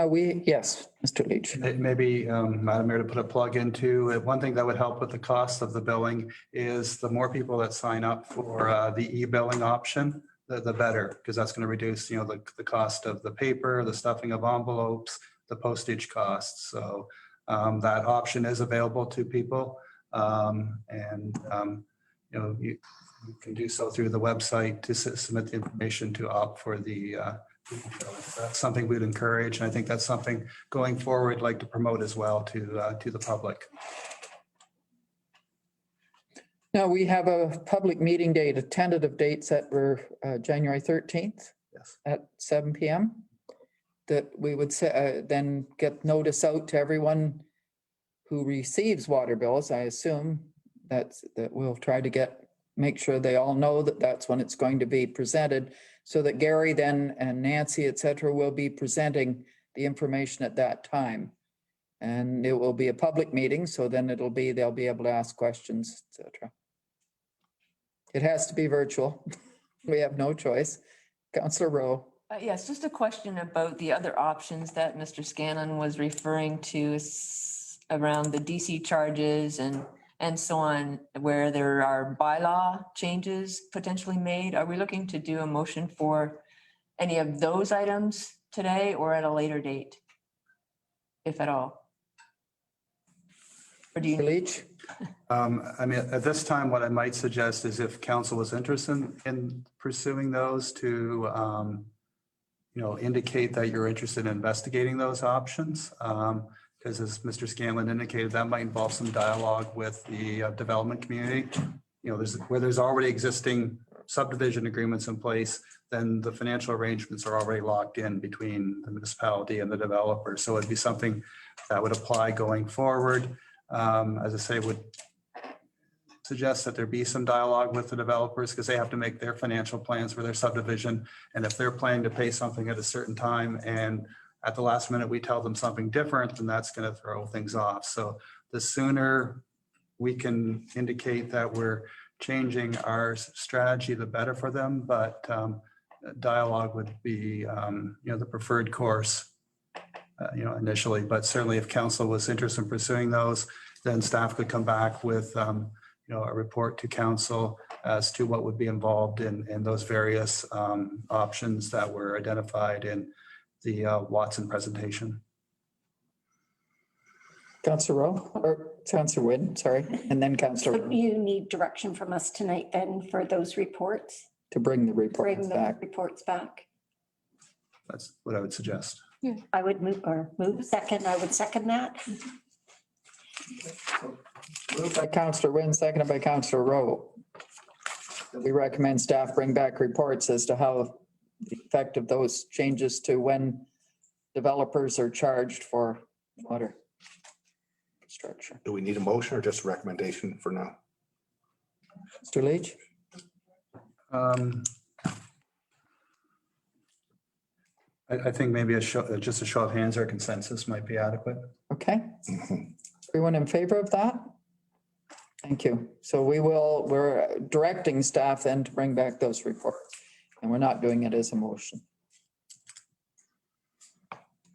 Yes, Mr. Leach. Maybe, Madam Mayor, to put a plug into it, one thing that would help with the cost of the billing is the more people that sign up for the e-billing option, the better, because that's going to reduce, the cost of the paper, the stuffing of envelopes, the postage costs. So that option is available to people, you can do so through the website to submit the information to opt for the. That's something we'd encourage, and I think that's something going forward I'd like to promote as well to the public. Now, we have a public meeting date, a tentative date set for January 13th. Yes. At 7 p.m. That we would then get notice out to everyone who receives water bills. I assume that we'll try to make sure they all know that that's when it's going to be presented, so that Gary then and Nancy, et cetera, will be presenting the information at that time. And it will be a public meeting, so then they'll be able to ask questions, et cetera. It has to be virtual. We have no choice. Councillor Rowe. Yes, just a question about the other options that Mr. Scandlan was referring to around the DC charges and so on, where there are bylaw changes potentially made. Are we looking to do a motion for any of those items today or at a later date, if at all? Or do you? Leach? I mean, at this time, what I might suggest is if council was interested in pursuing those to, indicate that you're interested in investigating those options. Because as Mr. Scandlan indicated, that might involve some dialogue with the development community. Where there's already existing subdivision agreements in place, then the financial arrangements are already locked in between the municipality and the developer. So it'd be something that would apply going forward. As I say, would suggest that there be some dialogue with the developers because they have to make their financial plans for their subdivision. And if they're planning to pay something at a certain time and at the last minute we tell them something different, then that's going to throw things off. So the sooner we can indicate that we're changing our strategy, the better for them. But dialogue would be, the preferred course, initially. But certainly if council was interested in pursuing those, then staff could come back with, a report to council as to what would be involved in those various options that were identified in the Watson presentation. Councillor Rowe or Councillor Wynn, sorry, and then Councillor. So you need direction from us tonight then for those reports? To bring the reports Bring the back. reports back. That's what I would suggest. I would move second. I would second that. Moved by Councillor Wynn, seconded by Councillor Rowe. We recommend staff bring back reports as to how the effect of those changes to when developers are charged for water infrastructure. Do we need a motion or just a recommendation for now? Mr. Leach? I think maybe just a show of hands or consensus might be adequate. Okay. Everyone in favor of that? Thank you. So we're directing staff then to bring back those reports, and we're not doing it as a motion.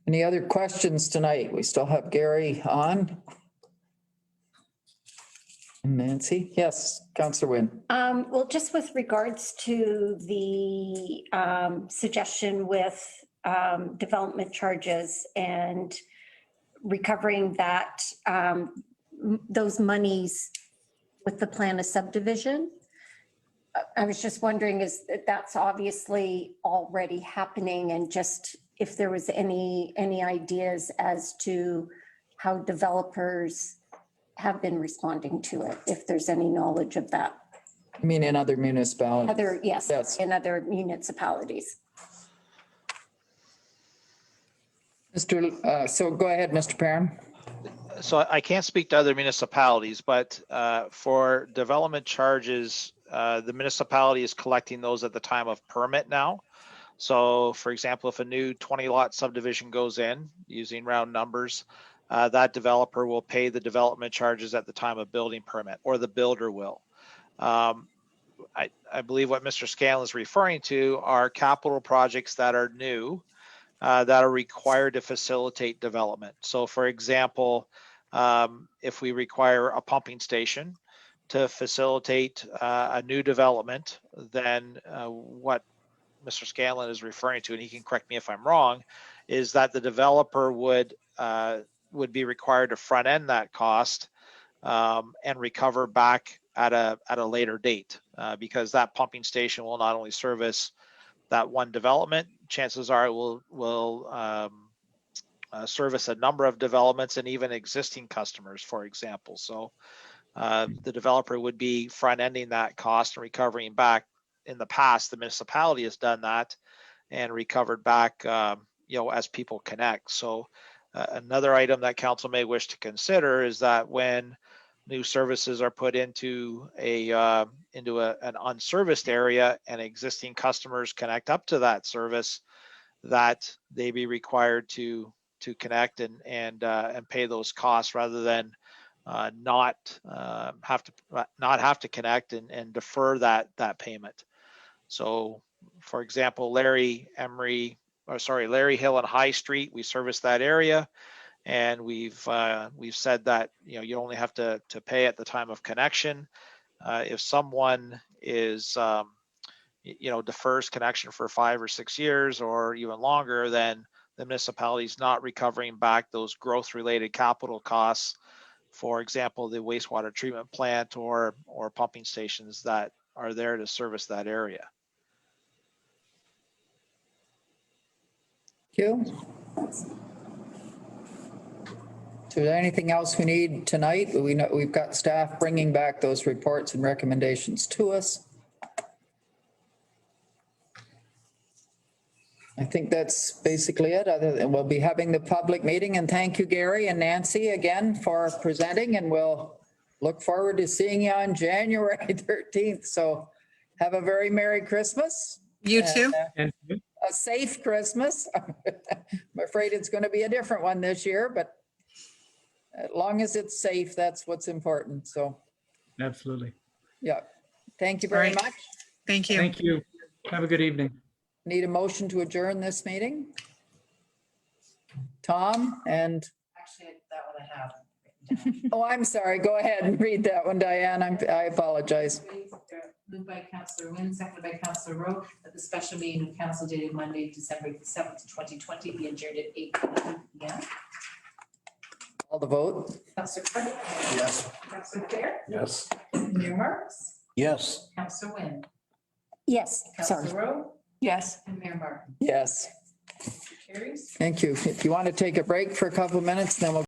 Any other questions tonight? We still have Gary on. And Nancy? Yes, Councillor Wynn. Well, just with regards to the suggestion with development charges and recovering that those monies with the plan of subdivision. I was just wondering, that's obviously already happening, and just if there was any ideas as to how developers have been responding to it, if there's any knowledge of that. I mean, in other municipalities. Yes, in other municipalities. So go ahead, Mr. Perrin. So I can't speak to other municipalities, but for development charges, the municipality is collecting those at the time of permit now. So for example, if a new 20 lot subdivision goes in using round numbers, that developer will pay the development charges at the time of building permit, or the builder will. I believe what Mr. Scandlan is referring to are capital projects that are new, that are required to facilitate development. So for example, if we require a pumping station to facilitate a new development, then what Mr. Scandlan is referring to, and he can correct me if I'm wrong, is that the developer would be required to front end that cost and recover back at a later date, because that pumping station will not only service that one development, chances are it will service a number of developments and even existing customers, for example. So the developer would be front ending that cost and recovering back. In the past, the municipality has done that and recovered back, as people connect. So another item that council may wish to consider is that when new services are put into an unserviced area and existing customers connect up to that service, that they be required to connect and pay those costs rather than not have to connect and defer that payment. So, for example, Larry Hill and High Street, we service that area, and we've said that you only have to pay at the time of connection. If someone is defers connection for 5 or 6 years or even longer, then the municipality is not recovering back those growth-related capital costs. For example, the wastewater treatment plant or pumping stations that are there to service that area. Thank you. So is there anything else we need tonight? We know we've got staff bringing back those reports and recommendations to us. I think that's basically it. Other than we'll be having the public meeting, and thank you, Gary and Nancy, again for presenting, and we'll look forward to seeing you on January 13th. So have a very Merry Christmas. You too. And A safe Christmas. I'm afraid it's going to be a different one this year, but as long as it's safe, that's what's important. So, absolutely. yeah. Thank you very All right. much. Thank you. Thank you. Have a good evening. Need a motion to adjourn this meeting? Tom and, Actually, that one I have. oh, I'm sorry. Go ahead and read that one, Diane. I apologize. Moved by Councillor Wynn, seconded by Councillor Rowe, that the special meeting of council dated Monday, December 7th, 2020 be adjourned at 8:00 p.m. All the vote. Councillor Craig? Yes. Councillor Fair? Yes. Mayor Marks? Yes. Councillor Wynn? Yes, sorry. Councillor Rowe? Yes. And Mayor Martin? Yes. Carries. Thank you. If you want to take a break for a couple of minutes, then we'll